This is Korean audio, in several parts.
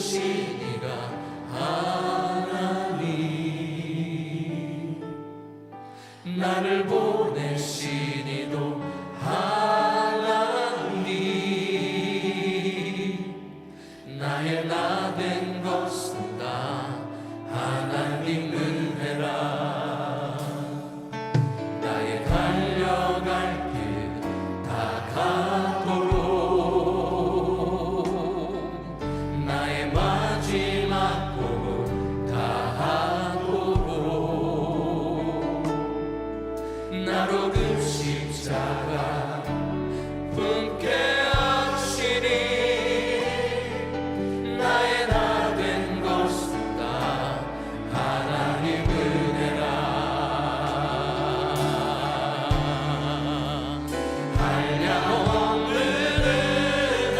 부르신 이가 하나님, 나를 보내신 이도 하나님, 나의 나 된 것은 다 하나님 은혜라. 나의 달려갈 길 다 가도록, 나의 마지막 꿈은 다 하도록, 나로 그 십자가 품게 하시니, 나의 나 된 것은 다 하나님 은혜라. 한량없는 은혜,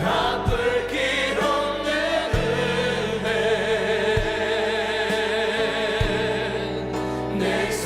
갚을 길 없는 은혜, 내 삶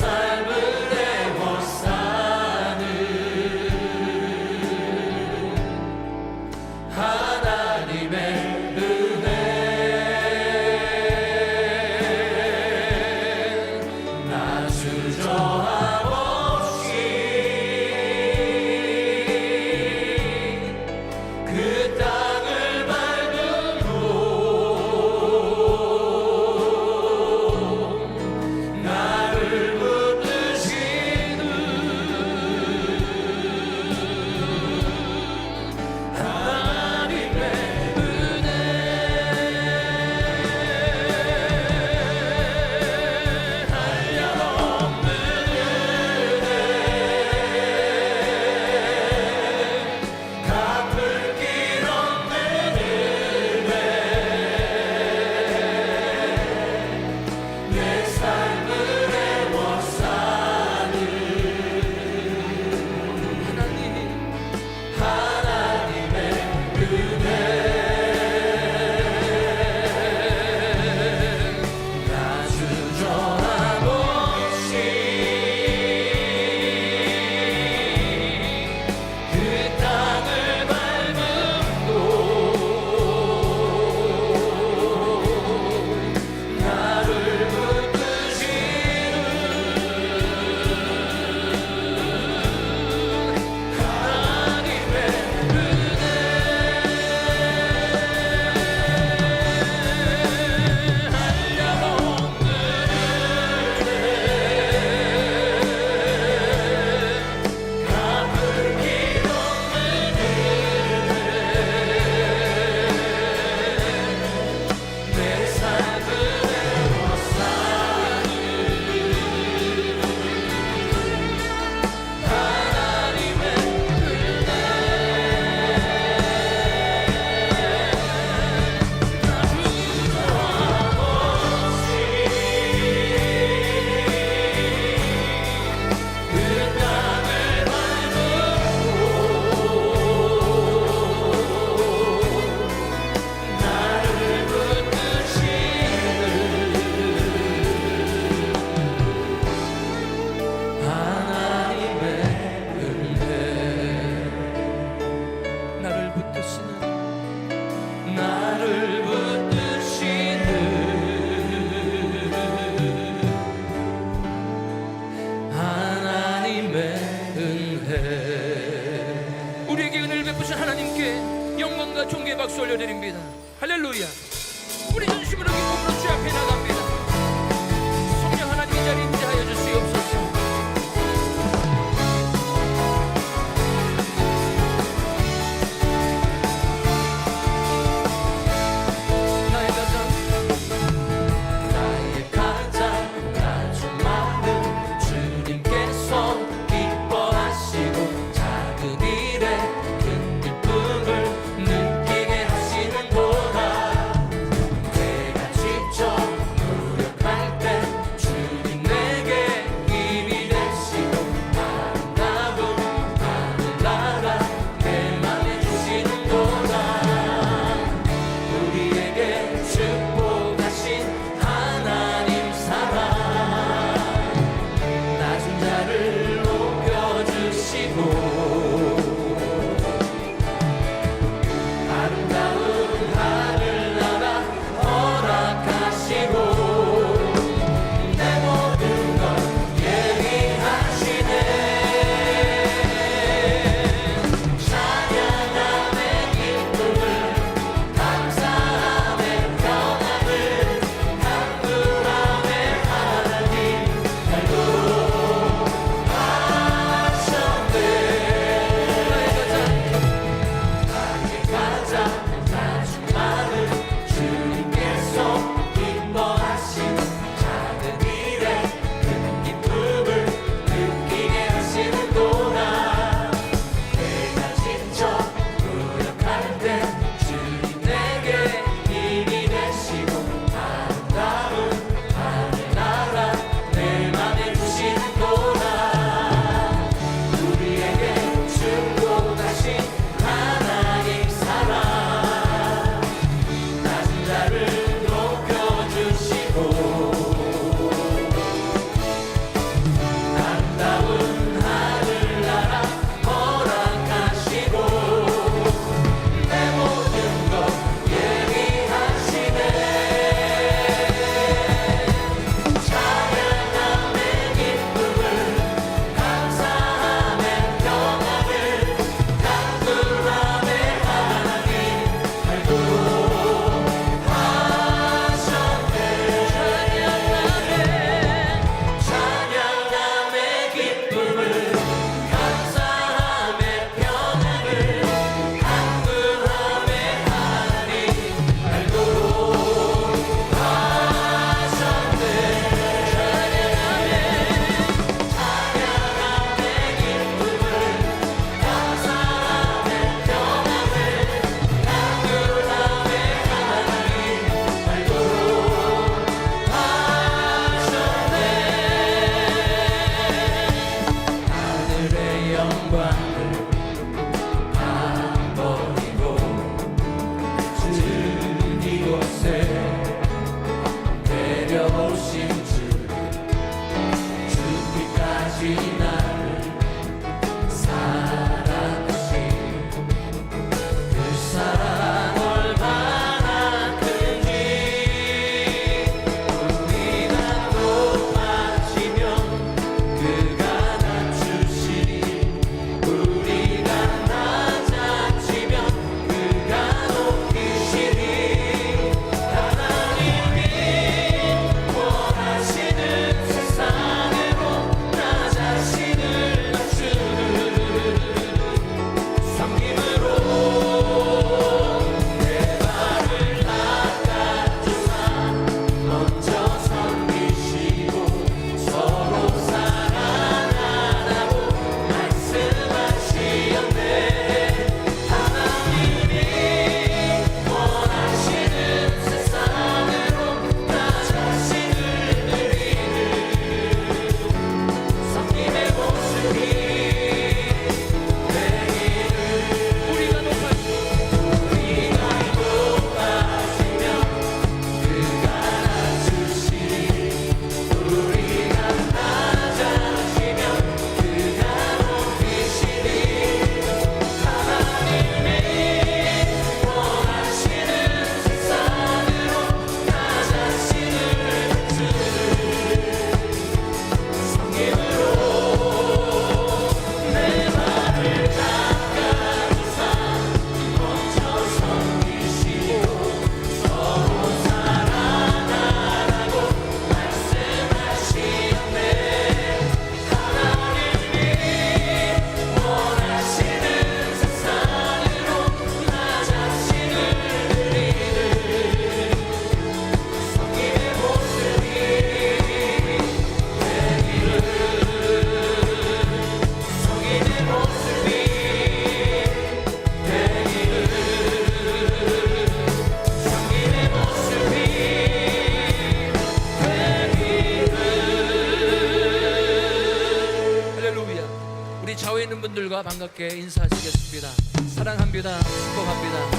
오신 분들과 반갑게 인사하시겠습니다. 사랑합니다. 축복합니다.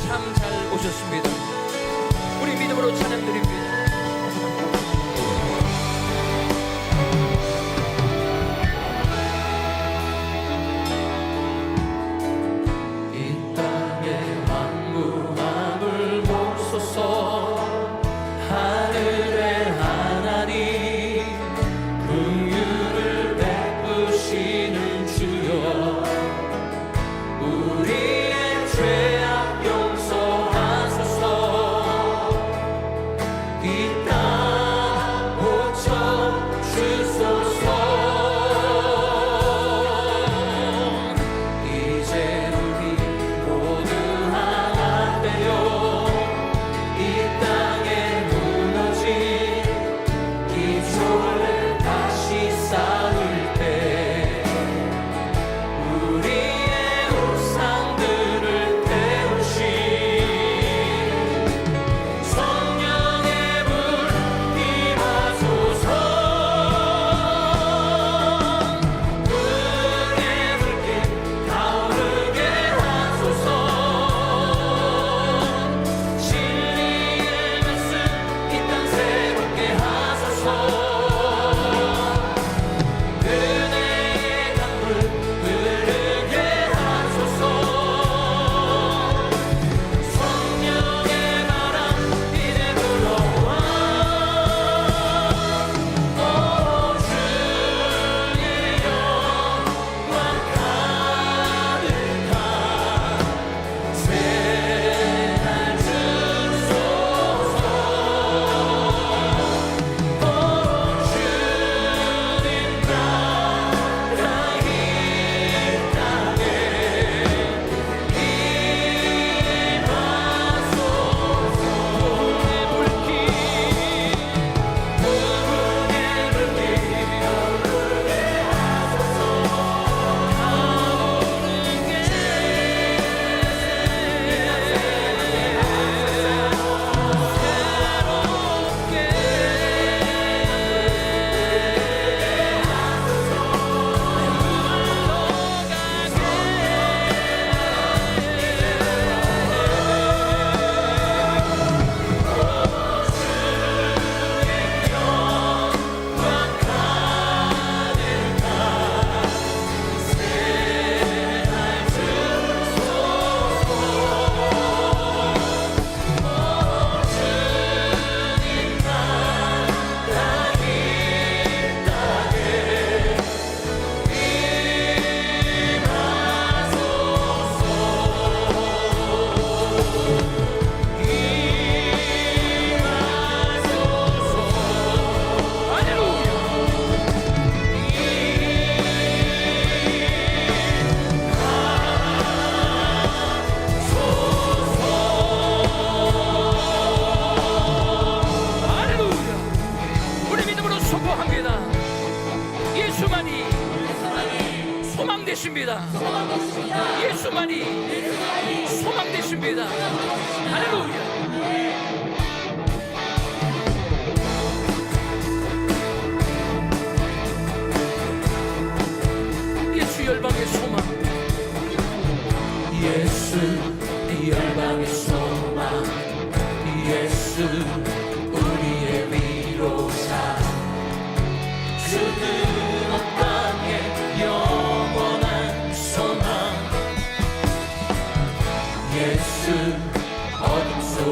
참 잘 오셨습니다. 우리 믿음으로 찬양드립니다. 이 땅의 만물함을 보소서. 하늘의 하나님 긍휼을 베푸시는 주여, 우리의 죄악 용서하소서. 이 땅 고쳐 주소서. 이제 우리 모두 하나 되어 이 땅에 무너진 기초를 다시 쌓을 때 우리의 우상들을 태우신 성령의 불 임하소서. 불의 불길 타오르게 하소서. 진리의 말씀 이 땅 새롭게 하소서. 은혜의 강물 흐르게 하소서. 성령의 바람 이제 불어와. 오 주의 영광 가득한 새날 주소서. 오 주님 나라 이 땅에 임하소서. 불의 불길 불의 불길 타오르게 할렐루야. 우리 믿음으로 선포합니다. 예수만이 소망 되십니다. 예수만이 소망 되십니다. 할렐루야. 예수 열방의 소망. 예수 열방의 소망. 예수 우리의 위로자. 주는 땅의 영원한 소망. 예수 어둠 속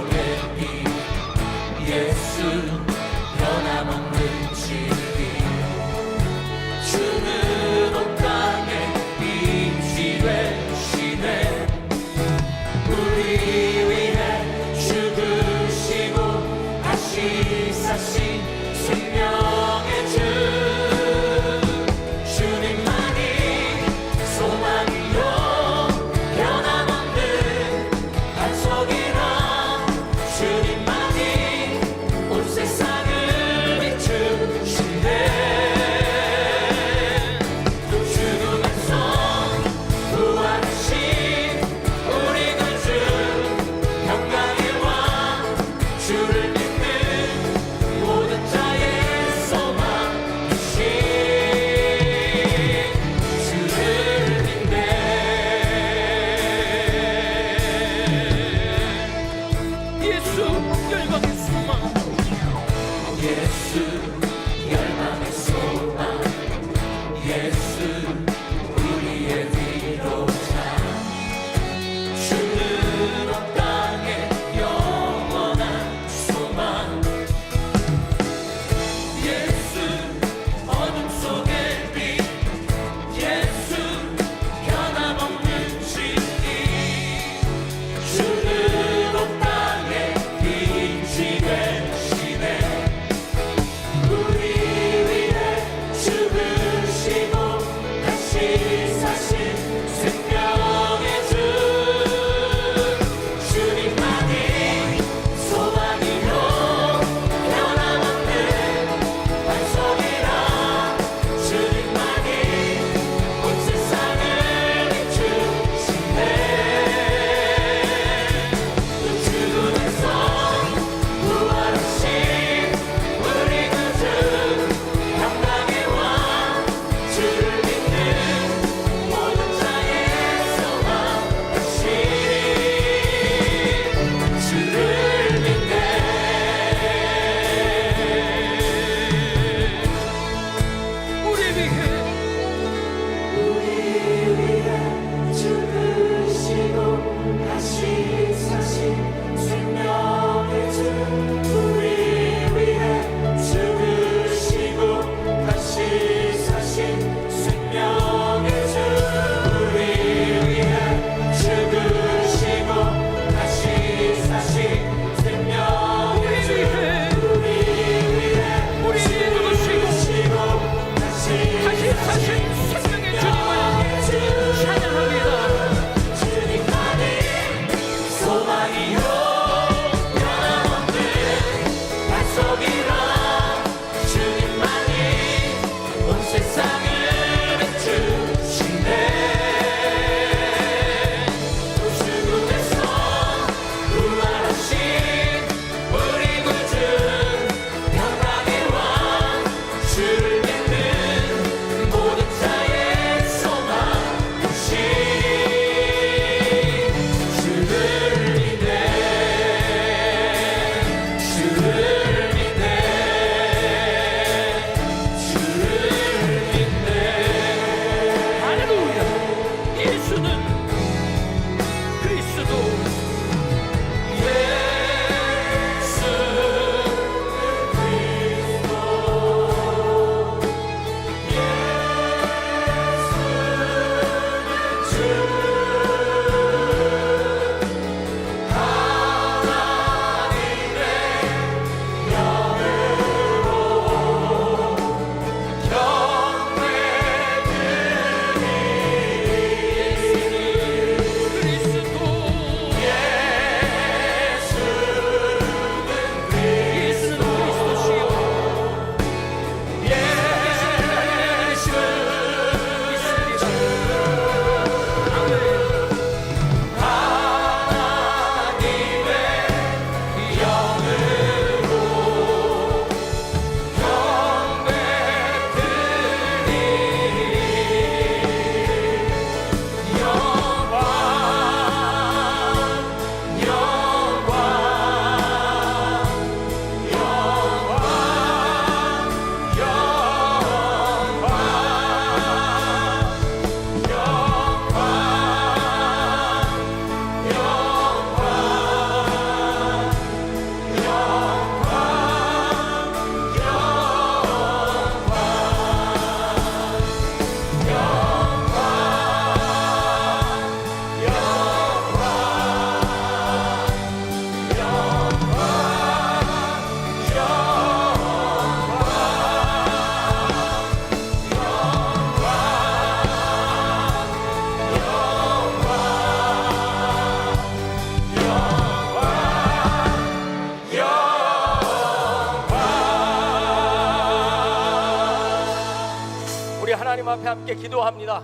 하나님 앞에 함께 기도합니다.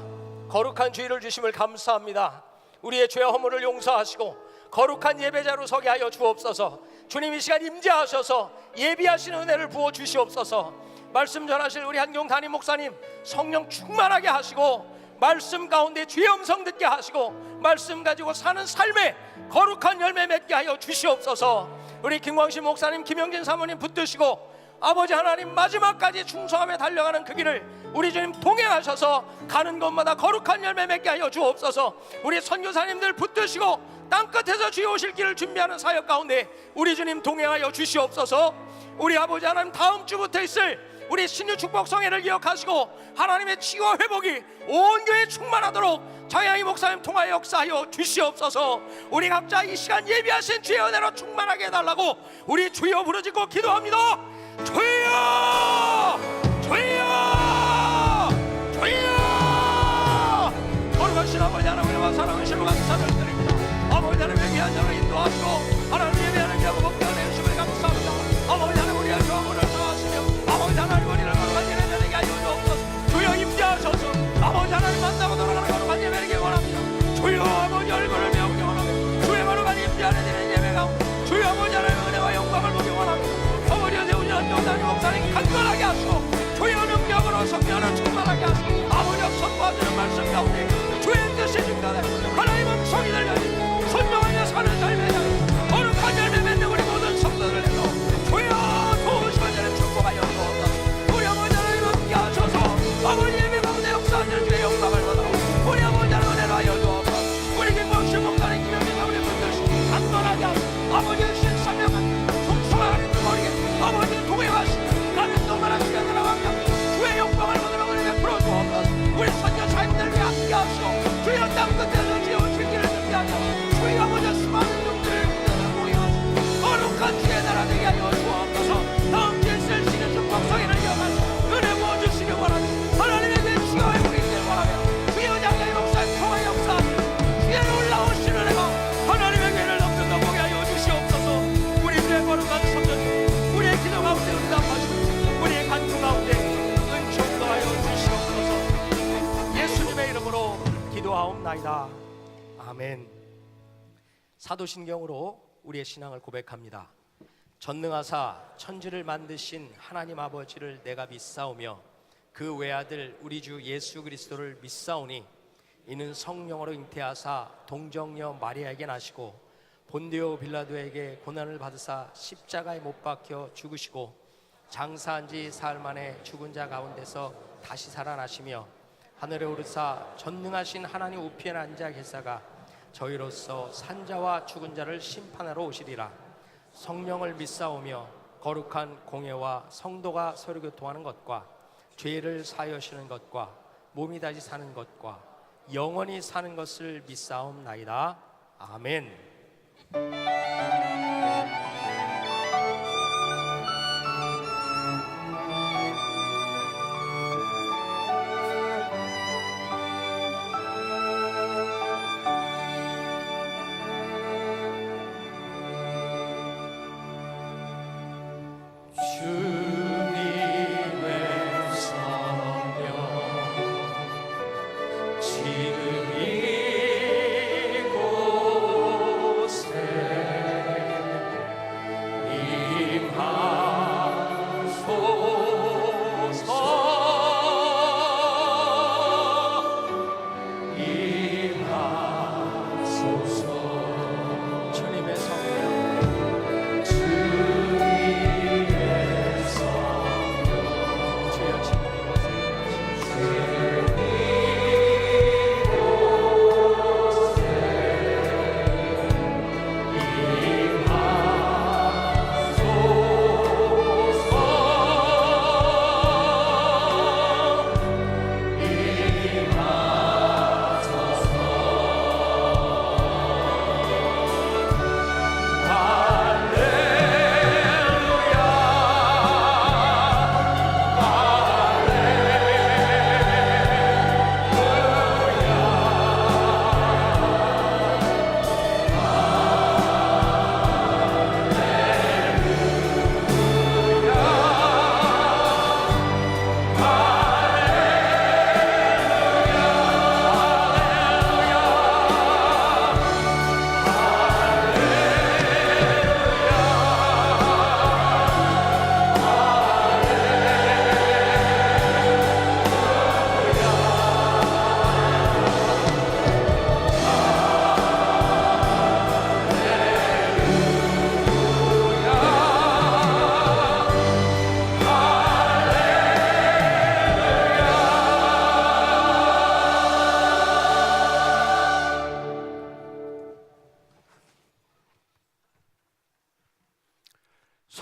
거룩한 주의를 주심을 감사합니다. 우리의 죄 허물을 용서하시고 거룩한 예배자로 서게 하여 주옵소서. 주님 이 시간 임재하셔서 예비하시는 은혜를 부어 주시옵소서. 말씀 전하실 우리 한경 담임 목사님 성령 충만하게 하시고 말씀 가운데 주의 음성 듣게 하시고 말씀 가지고 사는 삶에 거룩한 열매 맺게 하여 주시옵소서. 우리 김광신 목사님, 김영진 사모님 붙드시고 아버지 하나님 마지막까지 충성하며 달려가는 그 길을 우리 주님 동행하셔서 가는 곳마다 거룩한 열매 맺게 하여 주옵소서. 우리 선교사님들 붙드시고 땅끝에서 주의 오실 길을 준비하는 사역 가운데 우리 주님 동행하여 주시옵소서. 우리 아버지 하나님 다음 주부터 있을 우리 신유 축복성회를 기억하시고 하나님의 치유와 회복이 온 교회에 충만하도록 장양희 목사님 통하여 역사하여 주시옵소서. 우리 각자 이 시간 예비하신 주의 은혜로 충만하게 해달라고 우리 주여 부르짖고 기도합니다. 주여, 주여, 주여. 거룩하신 아버지 하나님과 사랑하시는 감사를 드립니다. 아버지 하나님의 귀한 자를 인도하시고 하나님 예배하는 자고 복되어 내주심을 감사합니다. 아버지 하나님 우리의 죄악을 사하시며 아버지 하나님 우리를 거룩한 예배 드리게 하여 주옵소서. 주여 임재하셔서 아버지 하나님 만나고 돌아가는 거룩한 예배 드리기 원합니다. 주여 아버지 얼굴을 배우기 원합니다. 주의 거룩한 임재하는 드리는 예배 가운데 주여 아버지 하나님 은혜와 영광을 보기 원합니다. 어머니와 세우지 않는 담임 목사님 간절하게 하시고 주여 능력으로 성령을 충만하게 하시고 아버지와 선포하시는 말씀 가운데 주의 뜻이 증가되 하나님 음성이 들려지고 선명하게 사는 삶에 대한 거룩한 열매 맺는 우리 모든 성도들을 위해서 주여 도우시는 자를 축복하여 주옵소서. 우리 아버지 하나님 함께 하셔서 아버지 예배 가운데 역사하시는 주의 영광을 받아 우리 아버지 하나님 은혜로 하여 주옵소서. 우리 김광신 목사님 김영진 우리 분들 간절하게 하시고 아버지의 신사명한 풍성한 머리에 아버지 동행하시고 가는 동안한 시간을 나가며 주의 영광을 받으러 우리 베풀어 주옵소서. 우리 선교사님들 위해 함께 하시고 주여 땅끝에서 지어오실 길을 준비하며 주여 아버지 수많은 용들을 모여하시고 거룩한 주의 나라 되게 하여 주옵소서. 다음 주에 쓸 수 있는 축복성회를 이어가시고 은혜 부어주시기 원합니다. 하나님의 치유와 회복이 되길 원하며 주여 장로의 목사님 통화 역사하시고 주의 놀라우신 은혜가 하나님의 교회를 넘겨서 보게 하여 주시옵소서. 우리들의 거룩한 성전 우리의 기도 가운데 응답하시고 우리의 간구 가운데 은총 더하여 주시옵소서. 예수님의 이름으로 기도하옵나이다. 아멘. 사도신경으로 우리의 신앙을 고백합니다. 전능하사 천지를 만드신 하나님 아버지를 내가 믿사오며 그 외아들 우리 주 예수 그리스도를 믿사오니 이는 성령으로 잉태하사 동정녀 마리아에게 나시고 본디오 빌라도에게 고난을 받으사 십자가에 못 박혀 죽으시고 장사한 지 사흘 만에 죽은 자 가운데서 다시 살아나시며 하늘에 오르사 전능하신 하나님 우편에 앉아 계사가 저희로서 산자와 죽은 자를 심판하러 오시리라. 성령을 믿사오며 거룩한 공예와 성도가 서로 교통하는 것과 죄를 사하시는 것과 몸이 다시 사는 것과 영원히 사는 것을 믿사옵나이다. 아멘. 지금 이곳에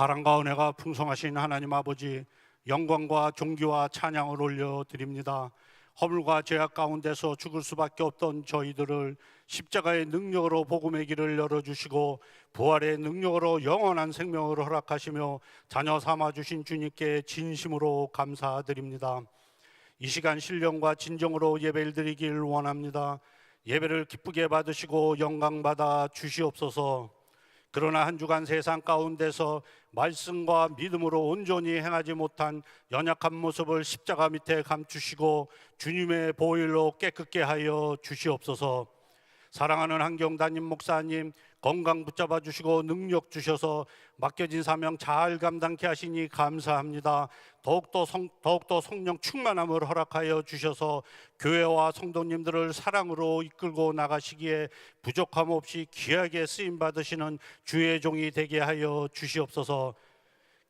사랑과 은혜가 풍성하신 하나님 아버지, 영광과 존귀와 찬양을 올려드립니다. 허물과 죄악 가운데서 죽을 수밖에 없던 저희들을 십자가의 능력으로 복음의 길을 열어주시고 부활의 능력으로 영원한 생명을 허락하시며 자녀 삼아주신 주님께 진심으로 감사드립니다. 이 시간 신령과 진정으로 예배를 드리길 원합니다. 예배를 기쁘게 받으시고 영광받아 주시옵소서. 그러나 한 주간 세상 가운데서 말씀과 믿음으로 온전히 행하지 못한 연약한 모습을 십자가 밑에 감추시고 주님의 보혈로 깨끗게 하여 주시옵소서. 사랑하는 한경 담임 목사님 건강 붙잡아 주시고 능력 주셔서 맡겨진 사명 잘 감당케 하시니 감사합니다. 더욱더 성령 충만함을 허락하여 주셔서 교회와 성도님들을 사랑으로 이끌고 나가시기에 부족함 없이 귀하게 쓰임 받으시는 주의 종이 되게 하여 주시옵소서.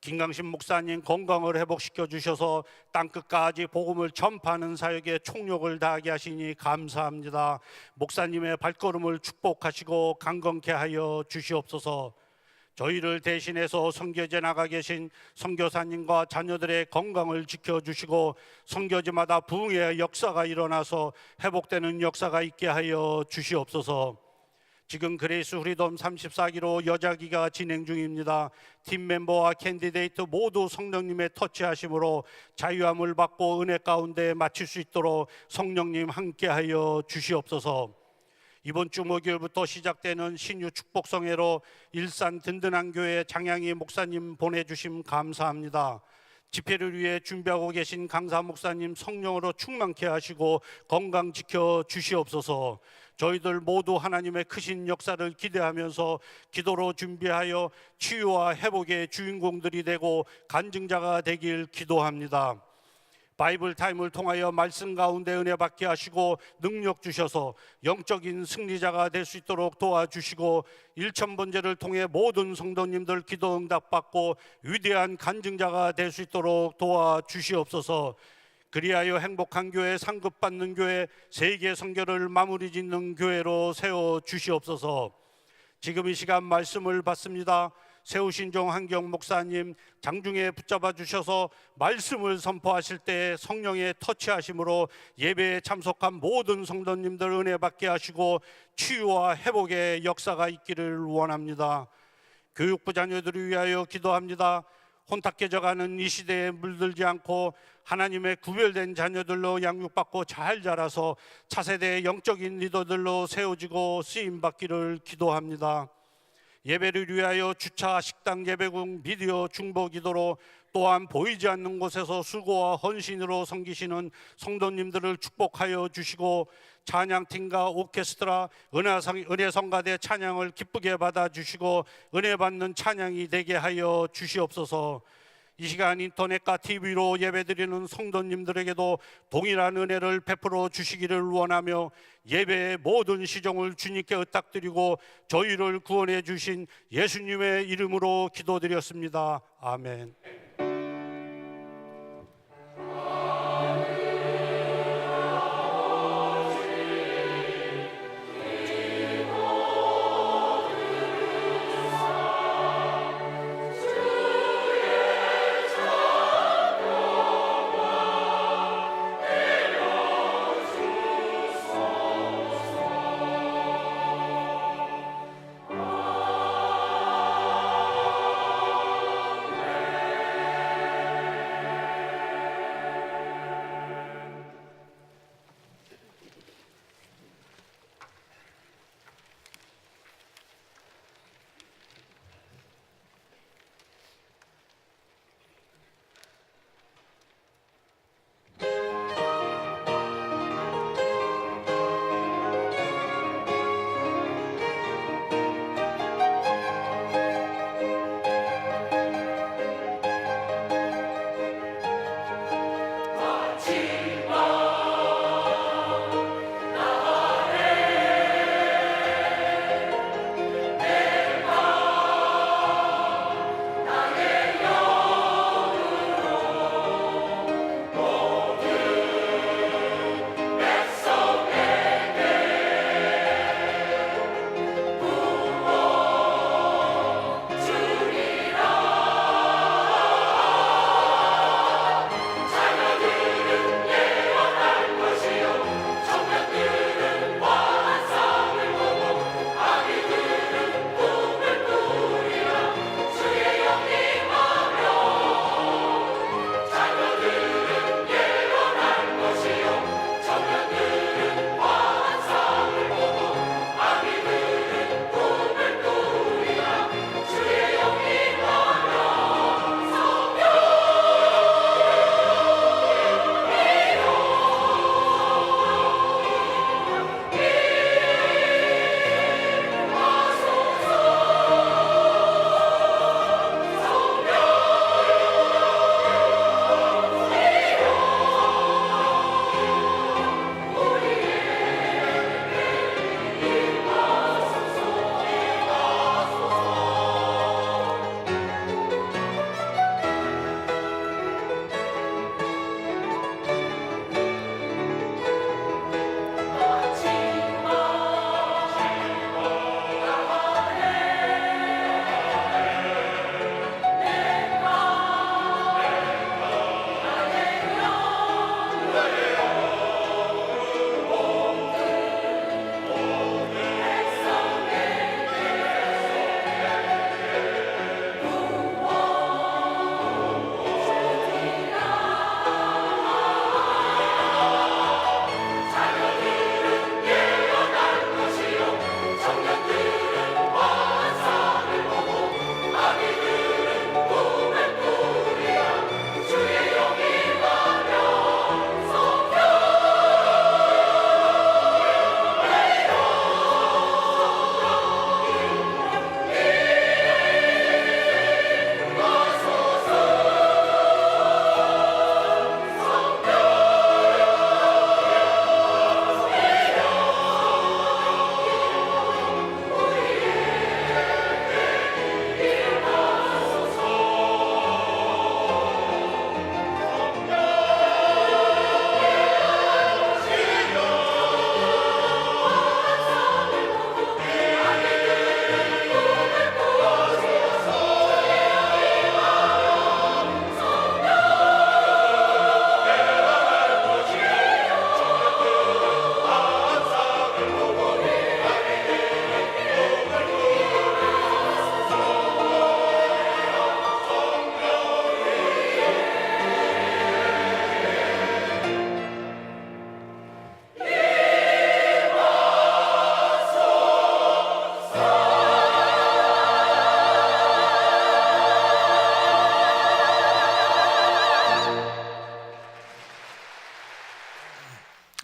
김강신 목사님 건강을 회복시켜 주셔서 땅끝까지 복음을 전파하는 사역에 총력을 다하게 하시니 감사합니다. 목사님의 발걸음을 축복하시고 강건케 하여 주시옵소서. 저희를 대신해서 선교제 나가 계신 선교사님과 자녀들의 건강을 지켜주시고 선교지마다 부흥의 역사가 일어나서 회복되는 역사가 있게 하여 주시옵소서. 지금 그레이스 프리덤 34기로 여자기가 진행 중입니다. 팀 멤버와 캔디데이트 모두 성령님의 터치하심으로 자유함을 받고 은혜 가운데 마칠 수 있도록 성령님 함께하여 주시옵소서. 이번 주 목요일부터 시작되는 신유 축복성회로 일산 든든한 교회 장양희 목사님 보내주심 감사합니다. 집회를 위해 준비하고 계신 강사 목사님 성령으로 충만케 하시고 건강 지켜 주시옵소서. 저희들 모두 하나님의 크신 역사를 기대하면서 기도로 준비하여 치유와 회복의 주인공들이 되고 간증자가 되길 기도합니다. 바이블 타임을 통하여 말씀 가운데 은혜 받게 하시고 능력 주셔서 영적인 승리자가 될 수 있도록 도와주시고 1000번제를 통해 모든 성도님들 기도 응답 받고 위대한 간증자가 될 수 있도록 도와주시옵소서. 그리하여 행복한 교회, 상급받는 교회, 세계 선교를 마무리 짓는 교회로 세워주시옵소서. 지금 이 시간 말씀을 받습니다. 세우신 종 한경 목사님 장중에 붙잡아 주셔서 말씀을 선포하실 때 성령의 터치하심으로 예배에 참석한 모든 성도님들 은혜 받게 하시고 치유와 회복의 역사가 있기를 원합니다. 교육부 자녀들을 위하여 기도합니다. 혼탁해져가는 이 시대에 물들지 않고 하나님의 구별된 자녀들로 양육받고 잘 자라서 차세대의 영적인 리더들로 세워지고 쓰임받기를 기도합니다. 예배를 위하여 주차, 식당, 예배국, 미디어, 중보 기도로 또한 보이지 않는 곳에서 수고와 헌신으로 섬기시는 성도님들을 축복하여 주시고 찬양팀과 오케스트라, 은혜성가대 찬양을 기쁘게 받아주시고 은혜 받는 찬양이 되게 하여 주시옵소서. 이 시간 인터넷과 TV로 예배드리는 성도님들에게도 동일한 은혜를 베풀어 주시기를 원하며 예배의 모든 시종을 주님께 의탁드리고 저희를 구원해 주신 예수님의 이름으로 기도드렸습니다. 아멘.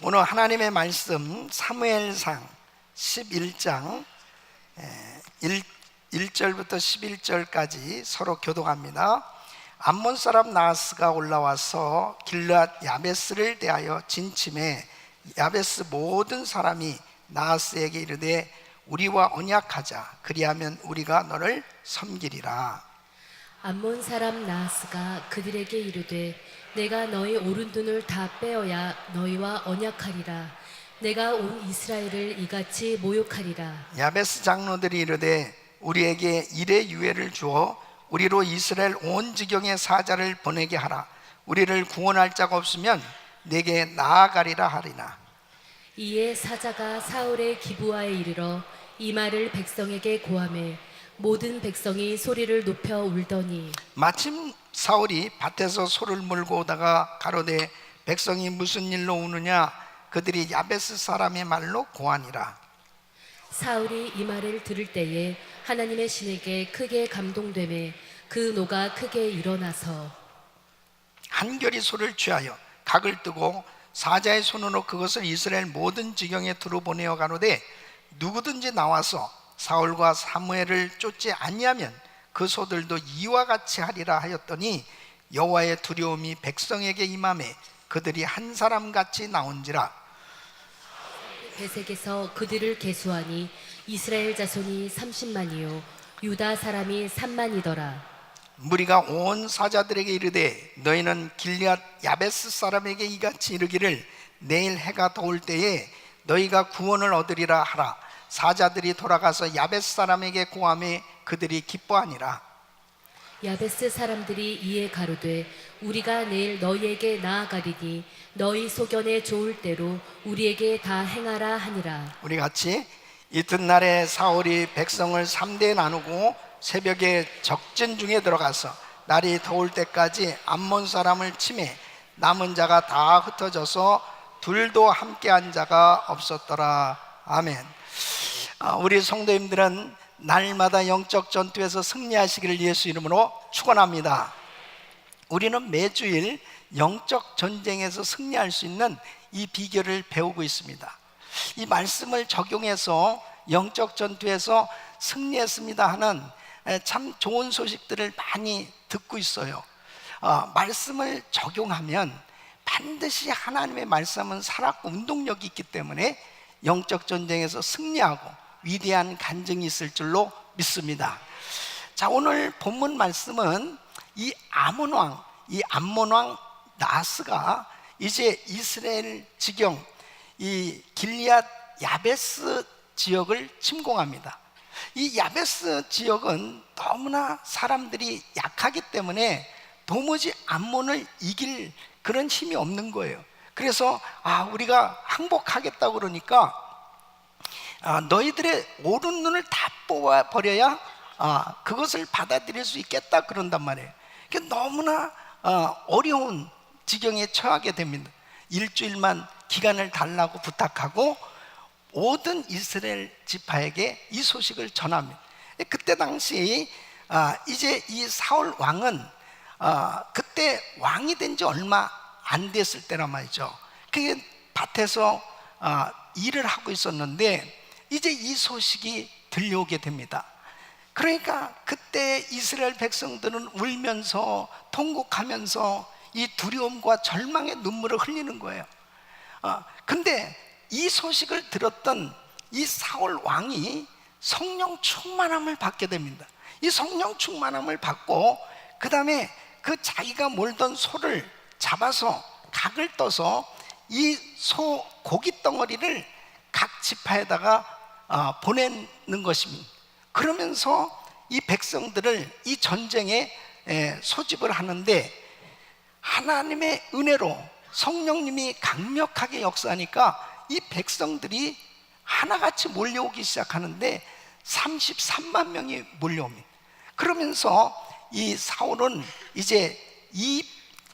오늘 하나님의 말씀 사무엘상 11장 1절부터 11절까지 서로 교독합니다. 암몬 사람 나하스가 올라와서 길르앗 야베스를 대하여 진침해 야베스 모든 사람이 나하스에게 이르되 우리와 언약하자. 그리하면 우리가 너를 섬기리라. 암몬 사람 나하스가 그들에게 이르되 내가 너희 오른손을 다 빼어야 너희와 언약하리라. 내가 온 이스라엘을 이같이 모욕하리라. 야베스 장로들이 이르되 우리에게 일의 유예를 주어 우리로 이스라엘 온 지경의 사자를 보내게 하라. 우리를 구원할 자가 없으면 내게 나아가리라 하리나. 이에 사자가 사울의 기브아에 이르러 이 말을 백성에게 고하매 모든 백성이 소리를 높여 울더니 마침 사울이 밭에서 소를 몰고 오다가 가로되 백성이 무슨 일로 우느냐. 그들이 야베스 사람의 말로 고하니라. 사울이 이 말을 들을 때에 하나님의 신에게 크게 감동되매 그 노가 크게 일어나서 한결이 소를 취하여 각을 뜨고 사자의 손으로 그것을 이스라엘 모든 지경에 두루 보내어 가로되 누구든지 나와서 사울과 사무엘을 쫓지 아니하면 그 소들도 이와 같이 하리라 하였더니 여호와의 두려움이 백성에게 임하매 그들이 한 사람같이 나온지라. 베색에서 그들을 계수하니 이스라엘 자손이 30만이요 유다 사람이 3만이더라. 무리가 온 사자들에게 이르되 너희는 길르앗 야베스 사람에게 이같이 이르기를 내일 해가 더울 때에 너희가 구원을 얻으리라 하라. 사자들이 돌아가서 야베스 사람에게 고하매 그들이 기뻐하니라. 야베스 사람들이 이에 가로되 우리가 내일 너희에게 나아가리니 너희 소견에 좋을 대로 우리에게 다 행하라 하니라. 우리 같이 이튿날에 사울이 백성을 3대에 나누고 새벽에 적진 중에 들어가서 날이 더울 때까지 암몬 사람을 치매 남은 자가 다 흩어져서 둘도 함께한 자가 없었더라. 아멘. 우리 성도님들은 날마다 영적 전투에서 승리하시기를 예수 이름으로 축원합니다. 우리는 매주일 영적 전쟁에서 승리할 수 있는 이 비결을 배우고 있습니다. 이 말씀을 적용해서 영적 전투에서 승리했습니다 하는 참 좋은 소식들을 많이 듣고 있어요. 말씀을 적용하면 반드시 하나님의 말씀은 살았고 운동력이 있기 때문에 영적 전쟁에서 승리하고 위대한 간증이 있을 줄로 믿습니다. 자, 오늘 본문 말씀은 이 암몬 왕 나하스가 이제 이스라엘 지경 이 길르앗 야베스 지역을 침공합니다. 이 야베스 지역은 너무나 사람들이 약하기 때문에 도무지 암몬을 이길 그런 힘이 없는 거예요. 그래서 우리가 항복하겠다고 그러니까 너희들의 오른 눈을 다 뽑아버려야 그것을 받아들일 수 있겠다 그런단 말이에요. 너무나 어려운 지경에 처하게 됩니다. 일주일만 기간을 달라고 부탁하고 모든 이스라엘 지파에게 이 소식을 전합니다. 그때 당시 이제 이 사울 왕은 그때 왕이 된 지 얼마 안 됐을 때란 말이죠. 그게 밭에서 일을 하고 있었는데 이제 이 소식이 들려오게 됩니다. 그러니까 그때 이스라엘 백성들은 울면서 통곡하면서 이 두려움과 절망의 눈물을 흘리는 거예요. 근데 이 소식을 들었던 이 사울 왕이 성령 충만함을 받게 됩니다. 이 성령 충만함을 받고 그 다음에 그 자기가 몰던 소를 잡아서 각을 떠서 이 소 고기 덩어리를 각 지파에다가 보내는 것입니다. 그러면서 이 백성들을 이 전쟁에 소집을 하는데 하나님의 은혜로 성령님이 강력하게 역사하니까 이 백성들이 하나같이 몰려오기 시작하는데 33만 명이 몰려옵니다. 그러면서 이 사울은 이제 이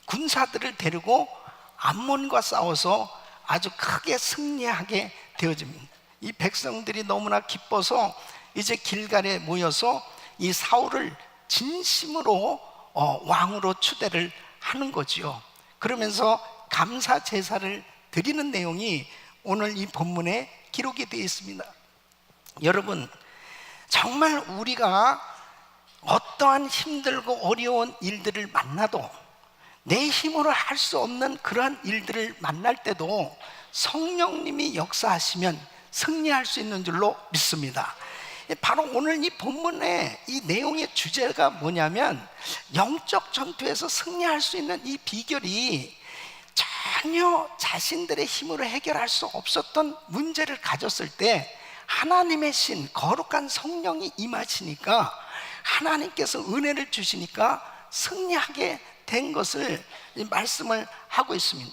군사들을 데리고 암몬과 싸워서 아주 크게 승리하게 되어집니다. 이 백성들이 너무나 기뻐서 이제 길갈에 모여서 이 사울을 진심으로 왕으로 추대를 하는 거지요. 그러면서 감사 제사를 드리는 내용이 오늘 이 본문에 기록이 되어 있습니다. 여러분, 정말 우리가 어떠한 힘들고 어려운 일들을 만나도, 내 힘으로 할 수 없는 그러한 일들을 만날 때도 성령님이 역사하시면 승리할 수 있는 줄로 믿습니다. 바로 오늘 이 본문의 이 내용의 주제가 뭐냐면, 영적 전투에서 승리할 수 있는 이 비결이 전혀 자신들의 힘으로 해결할 수 없었던 문제를 가졌을 때 하나님의 신, 거룩한 성령이 임하시니까, 하나님께서 은혜를 주시니까 승리하게 된 것을 말씀을 하고 있습니다.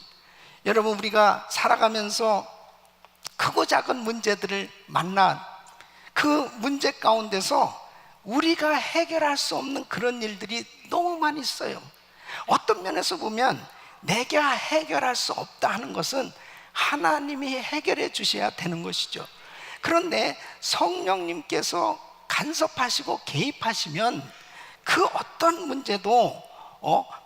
여러분, 우리가 살아가면서 크고 작은 문제들을 만나 그 문제 가운데서 우리가 해결할 수 없는 그런 일들이 너무 많이 있어요. 어떤 면에서 보면 내가 해결할 수 없다 하는 것은 하나님이 해결해 주셔야 되는 것이죠. 그런데 성령님께서 간섭하시고 개입하시면 그 어떤 문제도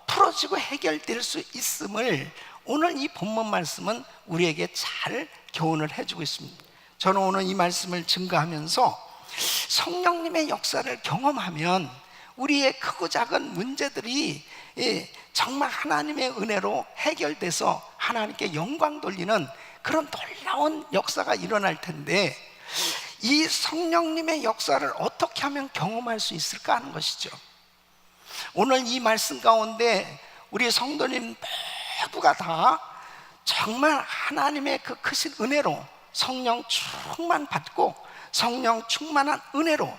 풀어지고 해결될 수 있음을 오늘 이 본문 말씀은 우리에게 잘 교훈을 해주고 있습니다. 저는 오늘 이 말씀을 증거하면서 성령님의 역사를 경험하면 우리의 크고 작은 문제들이 정말 하나님의 은혜로 해결돼서 하나님께 영광 돌리는 그런 놀라운 역사가 일어날 텐데, 이 성령님의 역사를 어떻게 하면 경험할 수 있을까 하는 것이죠. 오늘 이 말씀 가운데 우리 성도님 모두가 다 정말 하나님의 그 크신 은혜로 성령 충만 받고 성령 충만한 은혜로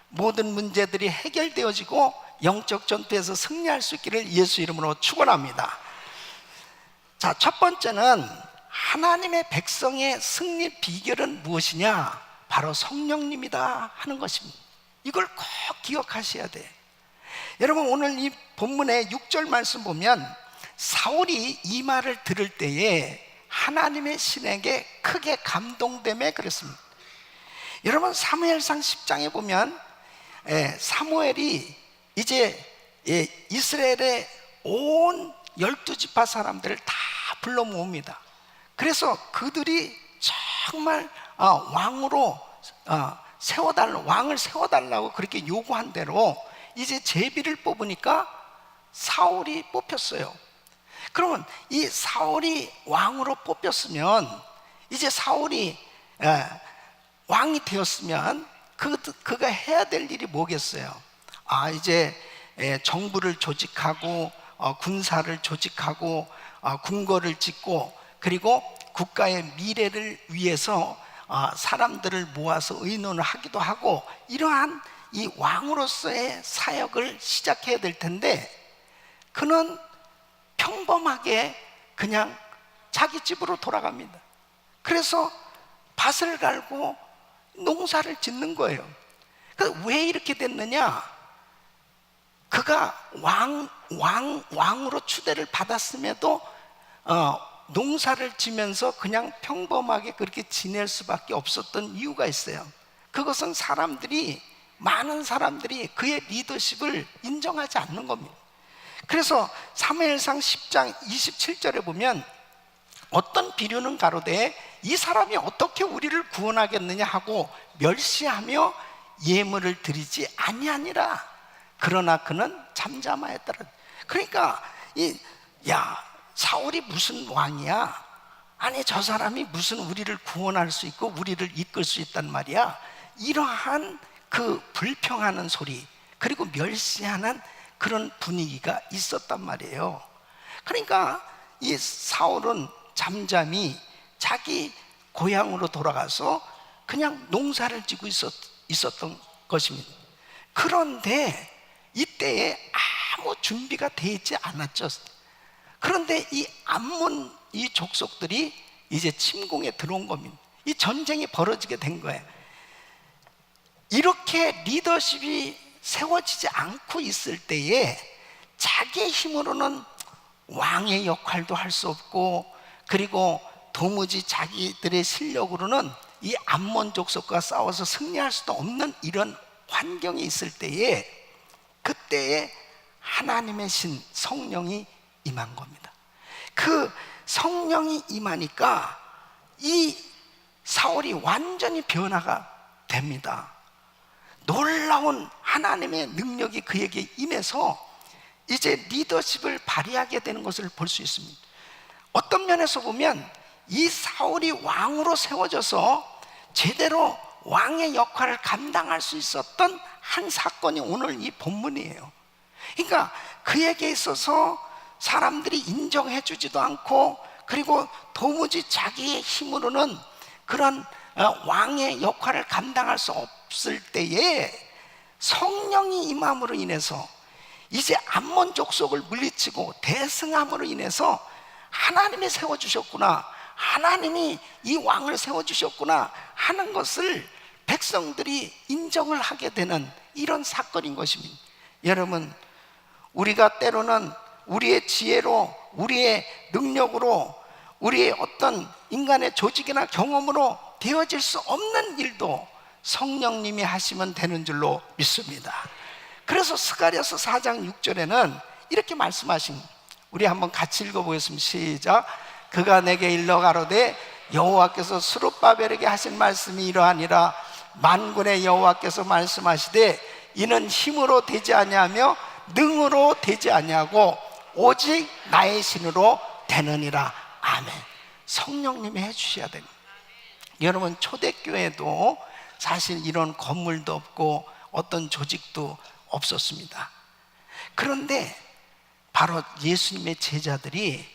모든 문제들이 해결되어지고 영적 전투에서 승리할 수 있기를 예수 이름으로 축원합니다. 자, 첫 번째는 하나님의 백성의 승리 비결은 무엇이냐? 바로 성령님이다 하는 것입니다. 이걸 꼭 기억하셔야 돼. 여러분, 오늘 이 본문의 6절 말씀 보면 사울이 이 말을 들을 때에 하나님의 신에게 크게 감동되며 그랬습니다. 여러분, 사무엘상 10장에 보면 사무엘이 이제 이스라엘의 온 12지파 사람들을 다 불러 모읍니다. 그래서 그들이 정말 왕으로 왕을 세워달라고 그렇게 요구한 대로 이제 제비를 뽑으니까 사울이 뽑혔어요. 그러면 이 사울이 왕으로 뽑혔으면, 이제 사울이 왕이 되었으면 그가 해야 될 일이 뭐겠어요? 이제 정부를 조직하고 군사를 조직하고 궁궐을 짓고, 그리고 국가의 미래를 위해서 사람들을 모아서 의논을 하기도 하고, 이러한 이 왕으로서의 사역을 시작해야 될 텐데, 그는 평범하게 그냥 자기 집으로 돌아갑니다. 그래서 밭을 갈고 농사를 짓는 거예요. 왜 이렇게 됐느냐? 그가 왕으로 추대를 받았음에도 농사를 지면서 그냥 평범하게 그렇게 지낼 수밖에 없었던 이유가 있어요. 그것은 많은 사람들이 그의 리더십을 인정하지 않는 겁니다. 그래서 사무엘상 10장 27절에 보면 어떤 비류는 가로되 이 사람이 어떻게 우리를 구원하겠느냐 하고 멸시하며 예물을 드리지 아니하니라. 그러나 그는 잠잠하였더라. 그러니까 사울이 무슨 왕이야? 아니, 저 사람이 무슨 우리를 구원할 수 있고 우리를 이끌 수 있단 말이야? 이러한 그 불평하는 소리, 그리고 멸시하는 그런 분위기가 있었단 말이에요. 그러니까 이 사울은 잠잠히 자기 고향으로 돌아가서 그냥 농사를 짓고 있었던 것입니다. 그런데 이때에 아무 준비가 되어 있지 않았죠. 그런데 이 암몬 이 족속들이 이제 침공에 들어온 겁니다. 이 전쟁이 벌어지게 된 거예요. 이렇게 리더십이 세워지지 않고 있을 때에 자기 힘으로는 왕의 역할도 할 수 없고, 그리고 도무지 자기들의 실력으로는 이 암몬 족속과 싸워서 승리할 수도 없는 이런 환경이 있을 때에, 그때에 하나님의 신 성령이 임한 겁니다. 그 성령이 임하니까 이 사울이 완전히 변화가 됩니다. 놀라운 하나님의 능력이 그에게 임해서 이제 리더십을 발휘하게 되는 것을 볼 수 있습니다. 어떤 면에서 보면 이 사울이 왕으로 세워져서 제대로 왕의 역할을 감당할 수 있었던 한 사건이 오늘 이 본문이에요. 그러니까 그에게 있어서 사람들이 인정해 주지도 않고, 그리고 도무지 자기의 힘으로는 그런 왕의 역할을 감당할 수 없을 때에 성령이 임함으로 인해서 이제 암몬 족속을 물리치고 대승함으로 인해서 하나님이 세워주셨구나, 하나님이 이 왕을 세워주셨구나 하는 것을 백성들이 인정을 하게 되는 이런 사건인 것입니다. 여러분, 우리가 때로는 우리의 지혜로, 우리의 능력으로, 우리의 어떤 인간의 조직이나 경험으로 되어질 수 없는 일도 성령님이 하시면 되는 줄로 믿습니다. 그래서 스가랴서 4장 6절에는 이렇게 말씀하신, 우리 한번 같이 읽어보겠습니다. 시작. 그가 내게 일러 가로되 여호와께서 스룹바벨에게 하신 말씀이 이러하니라. 만군의 여호와께서 말씀하시되 이는 힘으로 되지 아니하며 능으로 되지 아니하고 오직 나의 신으로 되느니라. 아멘. 성령님이 해주셔야 됩니다. 여러분, 초대교회도 사실 이런 건물도 없고 어떤 조직도 없었습니다. 그런데 바로 예수님의 제자들이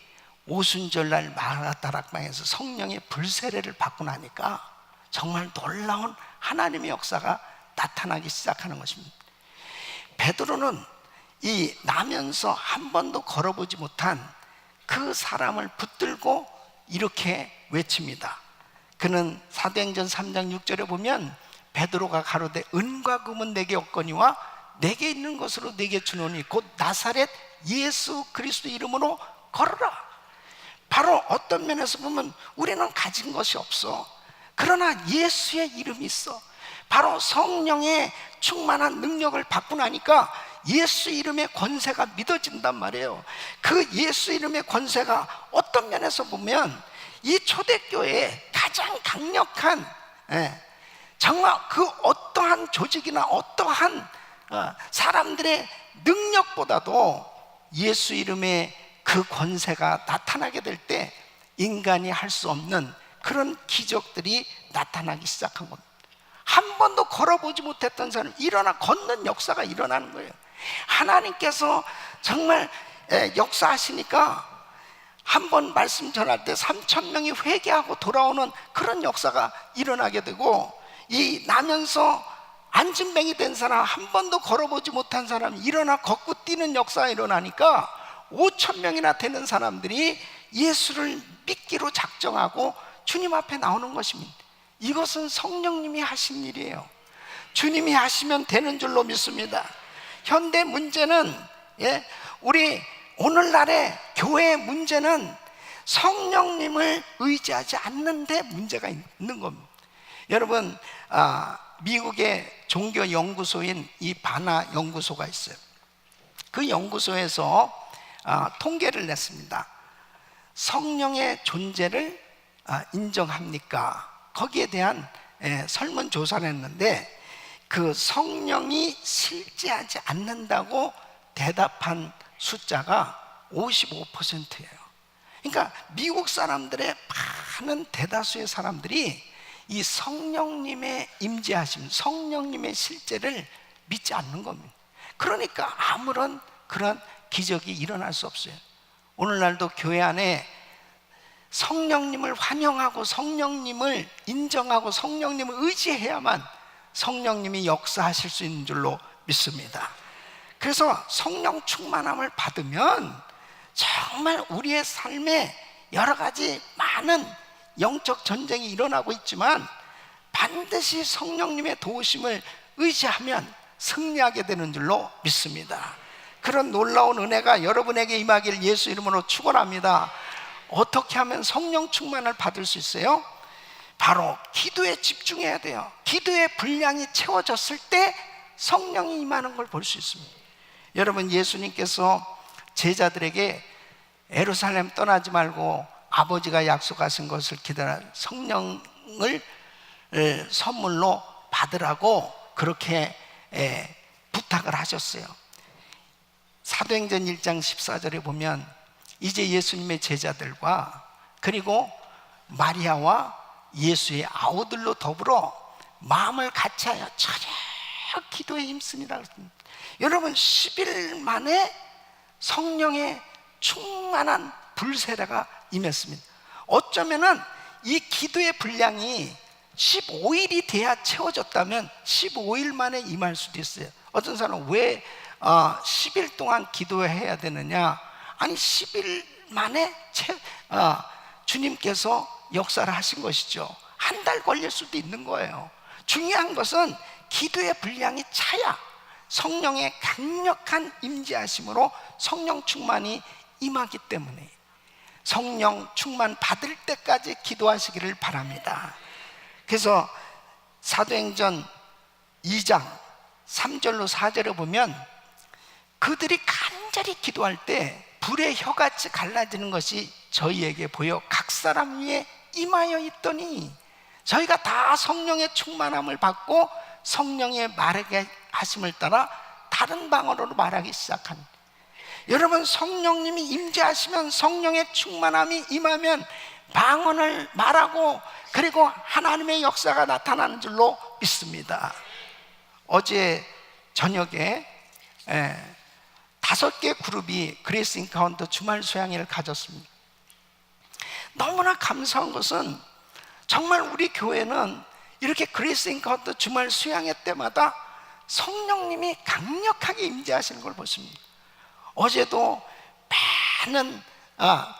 오순절날 마가다락방에서 성령의 불세례를 받고 나니까 정말 놀라운 하나님의 역사가 나타나기 시작하는 것입니다. 베드로는 이 나면서 한 번도 걸어보지 못한 그 사람을 붙들고 이렇게 외칩니다. 그는 사도행전 3장 6절에 보면 베드로가 가로되 은과 금은 내게 없거니와 내게 있는 것으로 내게 주노니 곧 나사렛 예수 그리스도 이름으로 걸어라. 바로 어떤 면에서 보면 우리는 가진 것이 없어. 그러나 예수의 이름이 있어. 바로 성령의 충만한 능력을 받고 나니까 예수 이름의 권세가 믿어진단 말이에요. 그 예수 이름의 권세가 어떤 면에서 보면 이 초대교회의 가장 강력한, 정말 그 어떠한 조직이나 어떠한 사람들의 능력보다도 예수 이름의 그 권세가 나타나게 될 때 인간이 할 수 없는 그런 기적들이 나타나기 시작한 겁니다. 한 번도 걸어보지 못했던 사람이 일어나 걷는 역사가 일어나는 거예요. 하나님께서 정말 역사하시니까 한 번 말씀 전할 때 3,000명이 회개하고 돌아오는 그런 역사가 일어나게 되고, 이 나면서 안진뱅이 된 사람, 한 번도 걸어보지 못한 사람이 일어나 걷고 뛰는 역사가 일어나니까 5,000명이나 되는 사람들이 예수를 믿기로 작정하고 주님 앞에 나오는 것입니다. 이것은 성령님이 하신 일이에요. 주님이 하시면 되는 줄로 믿습니다. 현대 문제는, 우리 오늘날의 교회의 문제는 성령님을 의지하지 않는데 문제가 있는 겁니다. 여러분, 미국의 종교 연구소인 이 바나 연구소가 있어요. 그 연구소에서 통계를 냈습니다. 성령의 존재를 인정합니까? 거기에 대한 설문조사를 했는데 그 성령이 실제하지 않는다고 대답한 숫자가 55%예요. 그러니까 미국 사람들의 많은 대다수의 사람들이 이 성령님의 임재하심, 성령님의 실제를 믿지 않는 겁니다. 그러니까 아무런 그런 기적이 일어날 수 없어요. 오늘날도 교회 안에 성령님을 환영하고 성령님을 인정하고 성령님을 의지해야만 성령님이 역사하실 수 있는 줄로 믿습니다. 그래서 성령 충만함을 받으면 정말 우리의 삶에 여러 가지 많은 영적 전쟁이 일어나고 있지만 반드시 성령님의 도우심을 의지하면 승리하게 되는 줄로 믿습니다. 그런 놀라운 은혜가 여러분에게 임하기를 예수 이름으로 축원합니다. 어떻게 하면 성령 충만을 받을 수 있어요? 바로 기도에 집중해야 돼요. 기도의 분량이 채워졌을 때 성령이 임하는 걸 볼 수 있습니다. 여러분, 예수님께서 제자들에게 예루살렘 떠나지 말고 아버지가 약속하신 것을 기다려 성령을 선물로 받으라고 그렇게 부탁을 하셨어요. 사도행전 1장 14절에 보면 이제 예수님의 제자들과 그리고 마리아와 예수의 아우들로 더불어 마음을 같이하여 철야 기도에 힘쓰니라 그랬습니다. 여러분 10일 만에 성령의 충만한 불세례가 임했습니다. 어쩌면은 이 기도의 분량이 15일이 돼야 채워졌다면 15일 만에 임할 수도 있어요. 어떤 사람은 왜 10일 동안 기도해야 되느냐? 아니 10일 만에 주님께서 역사를 하신 것이죠. 한 달 걸릴 수도 있는 거예요. 중요한 것은 기도의 분량이 차야 성령의 강력한 임재하심으로 성령 충만이 임하기 때문에 성령 충만 받을 때까지 기도하시기를 바랍니다. 그래서 사도행전 2장 3절로 4절에 보면 그들이 간절히 기도할 때 불의 혀같이 갈라지는 것이 저희에게 보여 각 사람 위에 임하여 있더니 저희가 다 성령의 충만함을 받고 성령의 말하게 하심을 따라 다른 방언으로 말하기 시작한. 여러분 성령님이 임재하시면 성령의 충만함이 임하면 방언을 말하고 그리고 하나님의 역사가 나타나는 줄로 믿습니다. 어제 저녁에 5개 그룹이 그레이스 인카운터 주말 수양회를 가졌습니다. 너무나 감사한 것은 정말 우리 교회는 이렇게 그레이스 인카운터 주말 수양회 때마다 성령님이 강력하게 임재하시는 걸 보십니다. 어제도 많은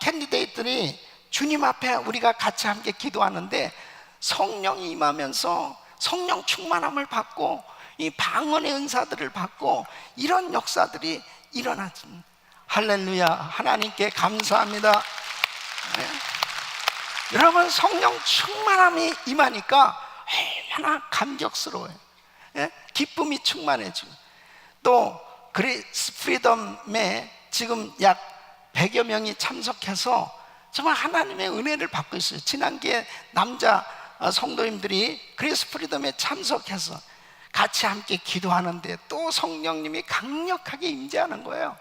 캔디데이트들이 주님 앞에 우리가 같이 함께 기도하는데 성령이 임하면서 성령 충만함을 받고 이 방언의 은사들을 받고 이런 역사들이 일어났습니다. 할렐루야. 하나님께 감사합니다. 네. 여러분 성령 충만함이 임하니까 얼마나 감격스러워요. 네? 기쁨이 충만해지고 또 그리스 프리덤에 지금 약 100여 명이 참석해서 정말 하나님의 은혜를 받고 있어요. 지난주에 남자 성도님들이 그리스 프리덤에 참석해서 같이 함께 기도하는데 또 성령님이 강력하게 임재하는 거예요.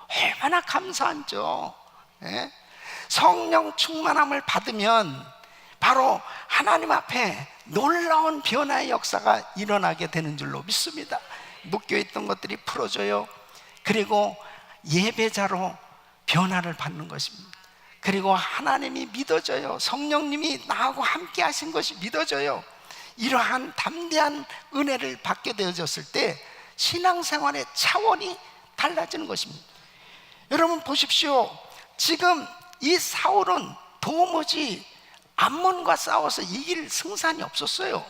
얼마나 감사한죠. 네? 성령 충만함을 받으면 바로 하나님 앞에 놀라운 변화의 역사가 일어나게 되는 줄로 믿습니다. 묶여 있던 것들이 풀어져요. 그리고 예배자로 변화를 받는 것입니다. 그리고 하나님이 믿어져요. 성령님이 나하고 함께 하신 것이 믿어져요. 이러한 담대한 은혜를 받게 되어졌을 때 신앙생활의 차원이 달라지는 것입니다. 여러분 보십시오. 지금 이 사울은 도무지 암몬과 싸워서 이길 승산이 없었어요.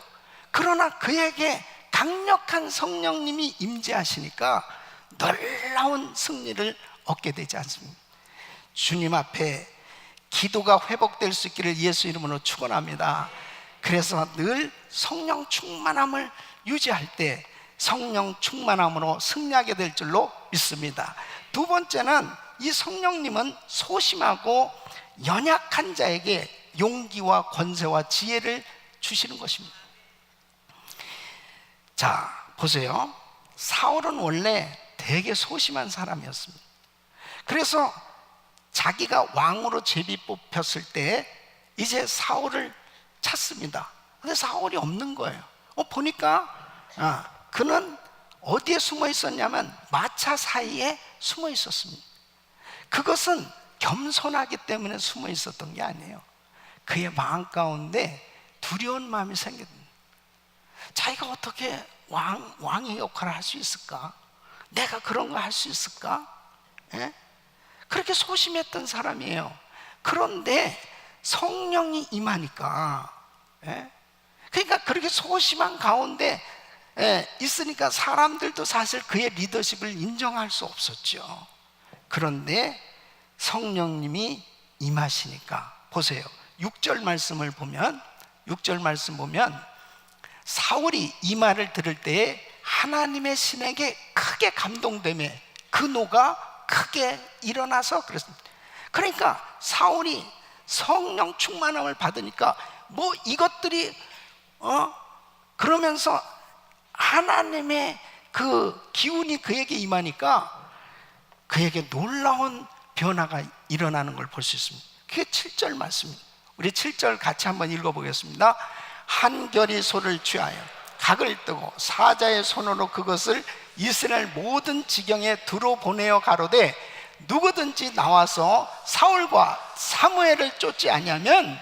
그러나 그에게 강력한 성령님이 임재하시니까 놀라운 승리를 얻게 되지 않습니까? 주님 앞에 기도가 회복될 수 있기를 예수 이름으로 축원합니다. 그래서 늘 성령 충만함을 유지할 때 성령 충만함으로 승리하게 될 줄로 믿습니다. 두 번째는 이 성령님은 소심하고 연약한 자에게 용기와 권세와 지혜를 주시는 것입니다. 자, 보세요. 사울은 원래 되게 소심한 사람이었습니다. 그래서 자기가 왕으로 제비 뽑혔을 때 이제 사울을 찾습니다. 근데 사울이 없는 거예요. 보니까 그는 어디에 숨어 있었냐면 마차 사이에 숨어 있었습니다. 그것은 겸손하기 때문에 숨어 있었던 게 아니에요. 그의 마음 가운데 두려운 마음이 생겼습니다. 자기가 어떻게 왕의 역할을 할 수 있을까? 내가 그런 거 할 수 있을까? 예? 그렇게 소심했던 사람이에요. 그런데 성령이 임하니까, 예? 그러니까 그렇게 소심한 가운데 있으니까 사람들도 사실 그의 리더십을 인정할 수 없었죠. 그런데 성령님이 임하시니까 보세요. 6절 말씀을 보면 6절 말씀 보면 사울이 이 말을 들을 때에 하나님의 신에게 크게 감동되며 그 노가 크게 일어나서 그랬습니다. 그러니까 사울이 성령 충만함을 받으니까 뭐 이것들이 그러면서 하나님의 그 기운이 그에게 임하니까 그에게 놀라운 변화가 일어나는 걸 볼 수 있습니다. 그게 7절 말씀입니다. 우리 7절 같이 한번 읽어보겠습니다. 한결이 소를 취하여 각을 뜨고 사자의 손으로 그것을 이스라엘 모든 지경에 두루 보내어 가로되 누구든지 나와서 사울과 사무엘을 쫓지 아니하면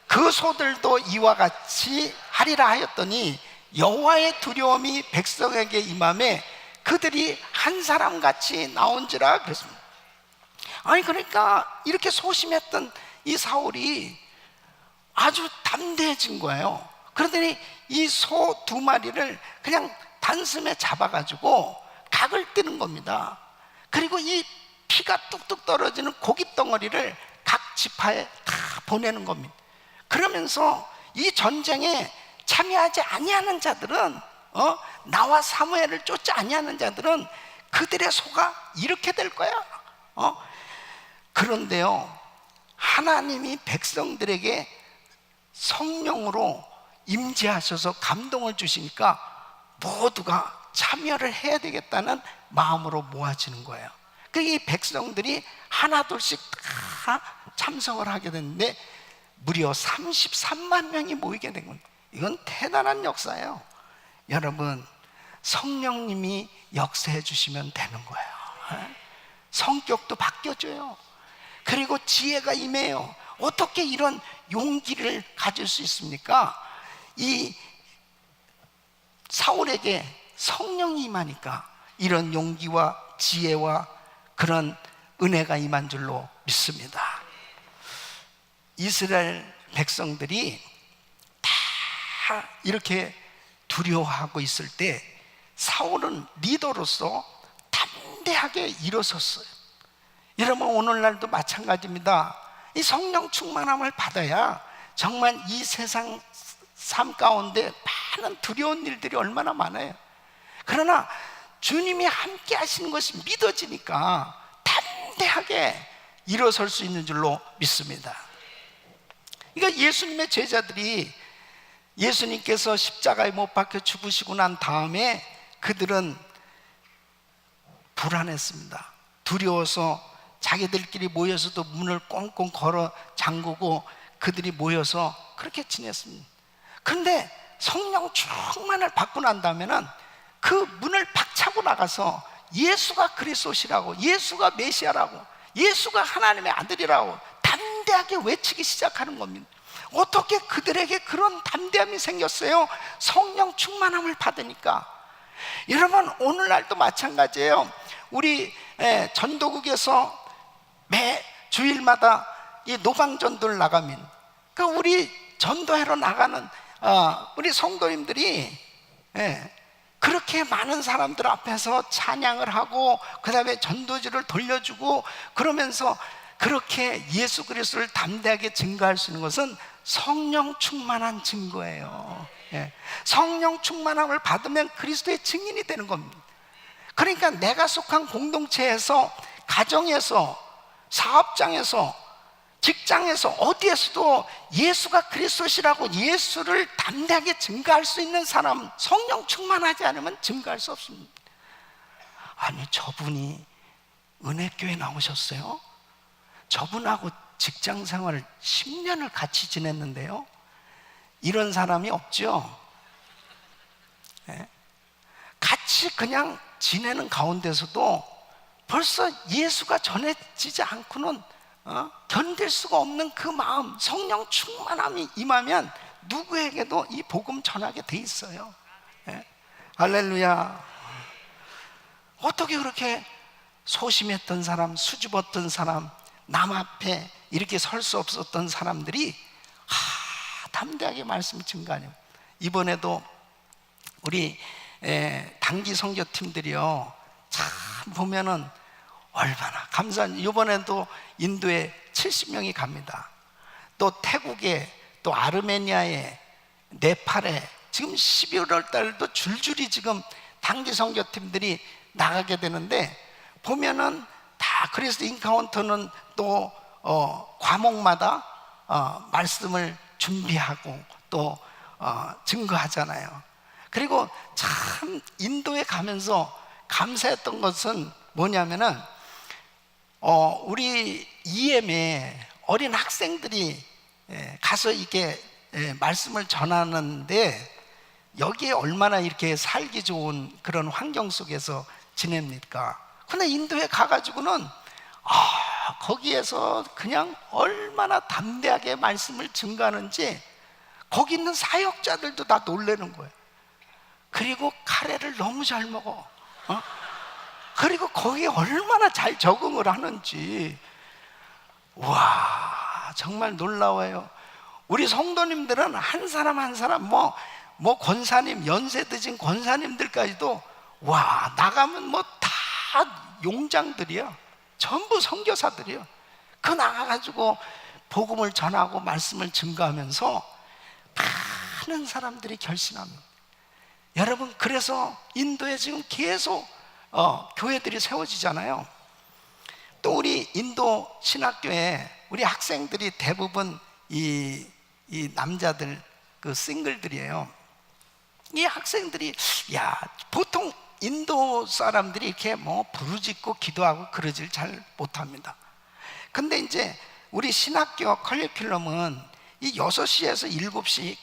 그 소들도 이와 같이 하리라 하였더니 여호와의 두려움이 백성에게 임함에 그들이 한 사람 같이 나온지라 그랬습니다. 아니 그러니까 이렇게 소심했던 이 사울이 아주 담대해진 거예요. 그러더니 이 소 2마리를 그냥 단숨에 잡아가지고 각을 뜨는 겁니다. 그리고 이 피가 뚝뚝 떨어지는 고기 덩어리를 각 지파에 다 보내는 겁니다. 그러면서 이 전쟁에 참여하지 아니하는 자들은 나와 사무엘을 쫓지 아니하는 자들은 그들의 소가 이렇게 될 거야. 그런데요, 하나님이 백성들에게 성령으로 임재하셔서 감동을 주시니까 모두가 참여를 해야 되겠다는 마음으로 모아지는 거예요. 이 백성들이 하나둘씩 다 참석을 하게 됐는데 무려 33만 명이 모이게 된 겁니다. 이건 대단한 역사예요. 여러분, 성령님이 역사해 주시면 되는 거예요. 성격도 바뀌어져요. 그리고 지혜가 임해요. 어떻게 이런 용기를 가질 수 있습니까? 이 사울에게 성령이 임하니까 이런 용기와 지혜와 그런 은혜가 임한 줄로 믿습니다. 이스라엘 백성들이 다 이렇게 두려워하고 있을 때 사울은 리더로서 담대하게 일어섰어요. 여러분, 오늘날도 마찬가지입니다. 이 성령 충만함을 받아야 정말 이 세상 삶 가운데 많은 두려운 일들이 얼마나 많아요. 그러나 주님이 함께 하시는 것이 믿어지니까 담대하게 일어설 수 있는 줄로 믿습니다. 그러니까 예수님의 제자들이 예수님께서 십자가에 못 박혀 죽으시고 난 다음에 그들은 불안했습니다. 두려워서 자기들끼리 모여서도 문을 꽁꽁 걸어 잠그고 그들이 모여서 그렇게 지냈습니다. 그런데 성령 충만을 받고 난 다음에는 그 문을 박차고 나가서 예수가 그리스도시라고, 예수가 메시아라고, 예수가 하나님의 아들이라고 담대하게 외치기 시작하는 겁니다. 어떻게 그들에게 그런 담대함이 생겼어요? 성령 충만함을 받으니까. 여러분, 오늘날도 마찬가지예요. 우리 전도국에서 매 주일마다 이 노방전도를 나가면 우리 전도회로 나가는 우리 성도님들이 그렇게 많은 사람들 앞에서 찬양을 하고 그 다음에 전도지를 돌려주고 그러면서 그렇게 예수 그리스도를 담대하게 증거할 수 있는 것은 성령 충만한 증거예요. 성령 충만함을 받으면 그리스도의 증인이 되는 겁니다. 그러니까 내가 속한 공동체에서, 가정에서, 사업장에서, 직장에서, 어디에서도 예수가 그리스도시라고 예수를 담대하게 증거할 수 있는 사람, 성령 충만하지 않으면 증거할 수 없습니다. 아니, 저분이 은혜교회 나오셨어요? 저분하고 직장생활을 10년을 같이 지냈는데요, 이런 사람이 없죠. 같이 그냥 지내는 가운데서도 벌써 예수가 전해지지 않고는 견딜 수가 없는 그 마음, 성령 충만함이 임하면 누구에게도 이 복음 전하게 돼 있어요. 할렐루야. 어떻게 그렇게 소심했던 사람, 수줍었던 사람, 남 앞에 이렇게 설 수 없었던 사람들이 담대하게 말씀 증거하냐. 이번에도 우리 단기 선교팀들이요, 참 보면은 얼마나 감사한. 이번에도 인도에 70명이 갑니다. 또 태국에, 또 아르메니아에, 네팔에 지금 11월 달도 줄줄이 지금 단기 선교팀들이 나가게 되는데 보면은 다 그리스도 인카운터는 또 과목마다 말씀을 준비하고 또 증거하잖아요. 그리고 참 인도에 가면서 감사했던 것은 뭐냐면은 우리 EM에 어린 학생들이 가서 이게 말씀을 전하는데 여기에 얼마나 이렇게 살기 좋은 그런 환경 속에서 지냅니까? 근데 인도에 가가지고는 거기에서 그냥 얼마나 담대하게 말씀을 증거하는지 거기 있는 사역자들도 다 놀라는 거예요. 그리고 카레를 너무 잘 먹어. 그리고 거기에 얼마나 잘 적응을 하는지 와 정말 놀라워요. 우리 성도님들은 한 사람 한 사람 뭐 권사님, 연세 드신 권사님들까지도 와 나가면 뭐 다 용장들이야. 전부 선교사들이요. 그 나가가지고 복음을 전하고 말씀을 증거하면서 많은 사람들이 결신합니다. 여러분 그래서 인도에 지금 계속 교회들이 세워지잖아요. 또 우리 인도 신학교에 우리 학생들이 대부분 이 남자들 그 싱글들이에요. 이 학생들이 보통 인도 사람들이 이렇게 뭐 부르짖고 기도하고 그러질 잘 못합니다. 근데 이제 우리 신학교 커리큘럼은 이 6시에서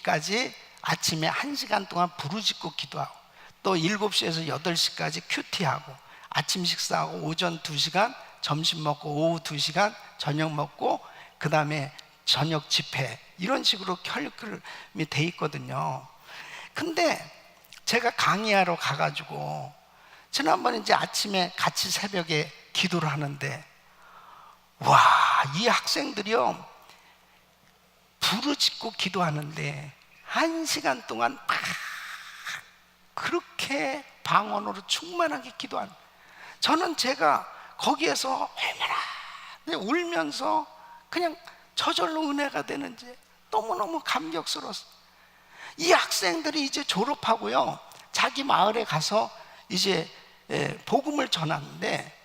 7시까지 아침에 1시간 동안 부르짖고 기도하고 또 7시에서 8시까지 큐티하고 아침 식사하고 오전 2시간 점심 먹고 오후 2시간 저녁 먹고 그 다음에 저녁 집회 이런 식으로 커리큘럼이 돼 있거든요. 근데 제가 강의하러 가가지고 지난번에 이제 아침에 같이 새벽에 기도를 하는데 와, 이 학생들이요 부르짖고 기도하는데 1시간 동안 막 그렇게 방언으로 충만하게 기도하는 저는 제가 거기에서 얼마나 울면서 그냥 저절로 은혜가 되는지 너무너무 감격스러웠어요. 이 학생들이 이제 졸업하고요 자기 마을에 가서 이제 복음을 전하는데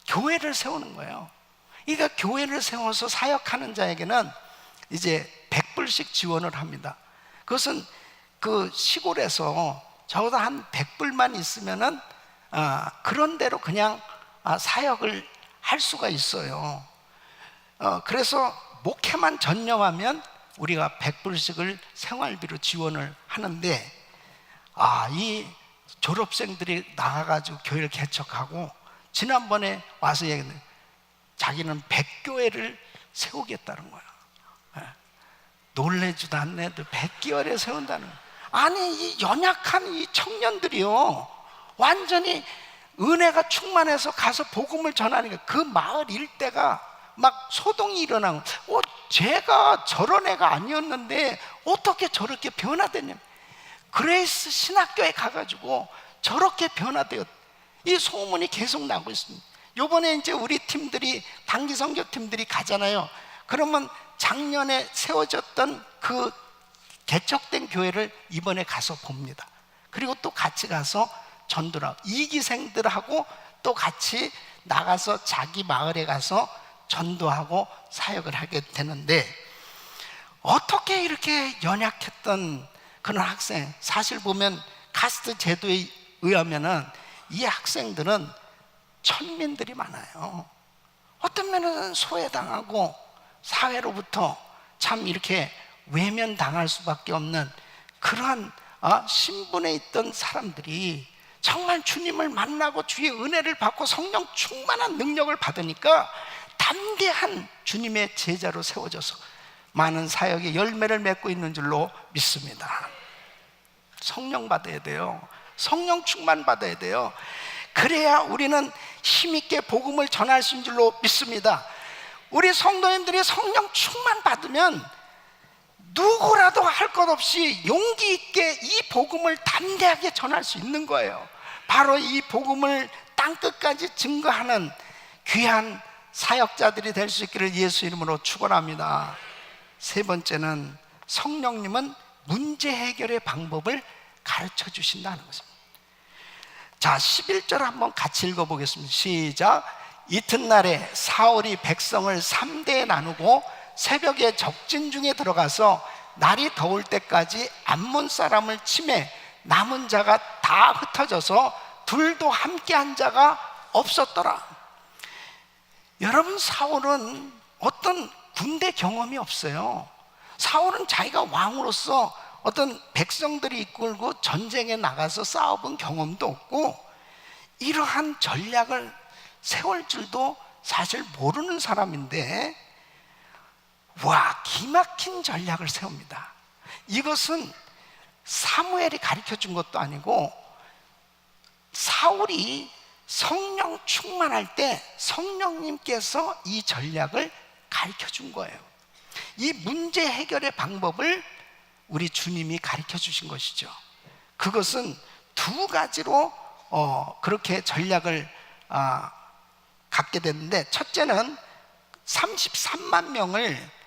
교회를 세우는 거예요. 그러니까 교회를 세워서 사역하는 자에게는 이제 100불씩 지원을 합니다. 그것은 그 시골에서 적어도 한 100불만 있으면은 그런 대로 그냥 사역을 할 수가 있어요. 그래서 목회만 전념하면 우리가 100불씩을 생활비로 지원을 하는데 이 졸업생들이 나가가지고 교회를 개척하고 지난번에 와서 얘기했는데 자기는 100교회를 세우겠다는 거야. 놀래지도 않네. 100교회를 세운다는 거야. 아니 이 연약한 이 청년들이요 완전히 은혜가 충만해서 가서 복음을 전하니까 그 마을 일대가 막 소동이 일어나고 제가 저런 애가 아니었는데 어떻게 저렇게 변화됐냐. 그레이스 신학교에 가가지고 저렇게 변화되었. 이 소문이 계속 나고 있습니다. 요번에 이제 우리 팀들이 단기 선교 팀들이 가잖아요. 그러면 작년에 세워졌던 그 개척된 교회를 이번에 가서 봅니다. 그리고 또 같이 가서 전도를 하고 이기생들하고 또 같이 나가서 자기 마을에 가서 전도하고 사역을 하게 되는데 어떻게 이렇게 연약했던 그런 학생 사실 보면 카스트 제도에 의하면은 이 학생들은 천민들이 많아요. 어떤 면에는 소외당하고 사회로부터 참 이렇게 외면당할 수밖에 없는 그러한 신분에 있던 사람들이 정말 주님을 만나고 주의 은혜를 받고 성령 충만한 능력을 받으니까 담대한 주님의 제자로 세워져서 많은 사역의 열매를 맺고 있는 줄로 믿습니다. 성령 받아야 돼요. 성령 충만 받아야 돼요. 그래야 우리는 힘있게 복음을 전할 수 있는 줄로 믿습니다. 우리 성도님들이 성령 충만 받으면 누구라도 할 것 없이 용기 있게 이 복음을 담대하게 전할 수 있는 거예요. 바로 이 복음을 땅끝까지 증거하는 귀한 사역자들이 될 수 있기를 예수 이름으로 축원합니다. 세 번째는 성령님은 문제 해결의 방법을 가르쳐 주신다는 것입니다. 자, 11절 한번 같이 읽어보겠습니다. 시작. 이튿날에 사울이 백성을 3대에 나누고 새벽에 적진 중에 들어가서 날이 더울 때까지 암몬 사람을 치매 남은 자가 다 흩어져서 둘도 함께한 자가 없었더라. 여러분, 사울은 어떤 군대 경험이 없어요. 사울은 자기가 왕으로서 어떤 백성들이 이끌고 전쟁에 나가서 싸워본 경험도 없고 이러한 전략을 세울 줄도 사실 모르는 사람인데, 와, 기막힌 전략을 세웁니다. 이것은 사무엘이 가르쳐 준 것도 아니고 사울이 성령 충만할 때 성령님께서 이 전략을 가르쳐 준 거예요. 이 문제 해결의 방법을 우리 주님이 가르쳐 주신 것이죠. 그것은 두 가지로 그렇게 전략을 갖게 됐는데, 첫째는 33만 명을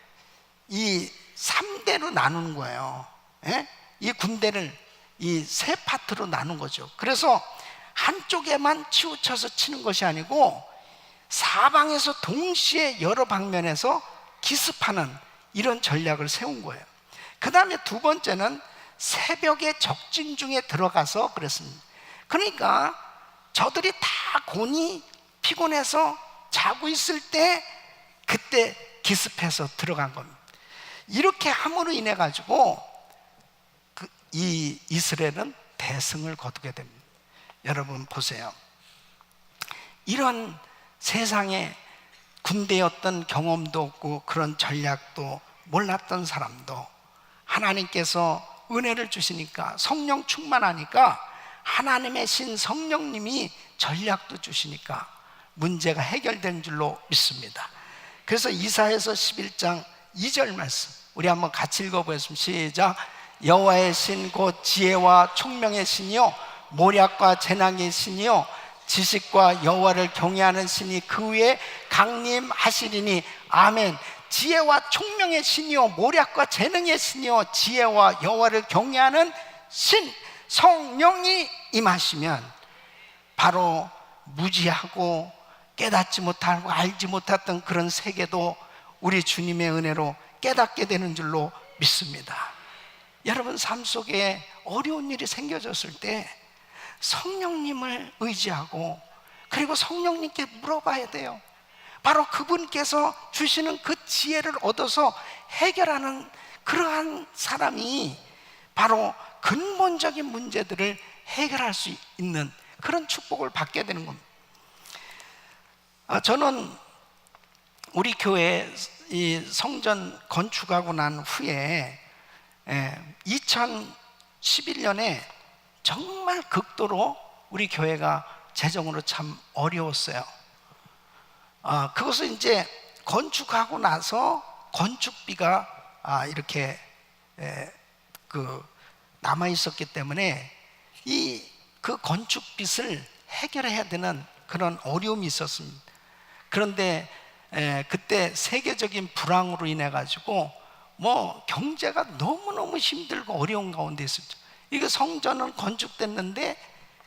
이 3대로 나누는 거예요. 예? 이 군대를 이 세 파트로 나눈 거죠. 그래서 한쪽에만 치우쳐서 치는 것이 아니고 사방에서 동시에 여러 방면에서 기습하는 이런 전략을 세운 거예요. 그 다음에 두 번째는 새벽에 적진 중에 들어가서 그랬습니다. 그러니까 저들이 다 곤히 피곤해서 자고 있을 때 그때 기습해서 들어간 겁니다. 이렇게 함으로 인해 가지고 이 이스라엘은 대승을 거두게 됩니다. 여러분 보세요. 이런 세상에 군대였던 경험도 없고 그런 전략도 몰랐던 사람도 하나님께서 은혜를 주시니까, 성령 충만하니까 하나님의 신 성령님이 전략도 주시니까 문제가 해결된 줄로 믿습니다. 그래서 이사야서 11장 2절 말씀 우리 한번 같이 읽어보겠습니다. 시작. 여호와의 신 곧 지혜와 총명의 신이요 모략과 재능의 신이요 지식과 여호와를 경외하는 신이 그 위에 강림하시리니. 아멘. 지혜와 총명의 신이요 모략과 재능의 신이요 지혜와 여호와를 경외하는 신 성령이 임하시면 바로 무지하고 깨닫지 못하고 알지 못했던 그런 세계도 우리 주님의 은혜로 깨닫게 되는 줄로 믿습니다. 여러분 삶 속에 어려운 일이 생겨졌을 때 성령님을 의지하고 그리고 성령님께 물어봐야 돼요. 바로 그분께서 주시는 그 지혜를 얻어서 해결하는 그러한 사람이 바로 근본적인 문제들을 해결할 수 있는 그런 축복을 받게 되는 겁니다. 저는 우리 교회 이 성전 건축하고 난 후에 2011년에 정말 극도로 우리 교회가 재정으로 참 어려웠어요. 그것은 이제 건축하고 나서 건축비가 이렇게 남아 있었기 때문에 그 건축빚을 해결해야 되는 그런 어려움이 있었습니다. 그런데 그때 세계적인 불황으로 인해 가지고 뭐 경제가 너무너무 힘들고 어려운 가운데 있었죠. 이거 성전은 건축됐는데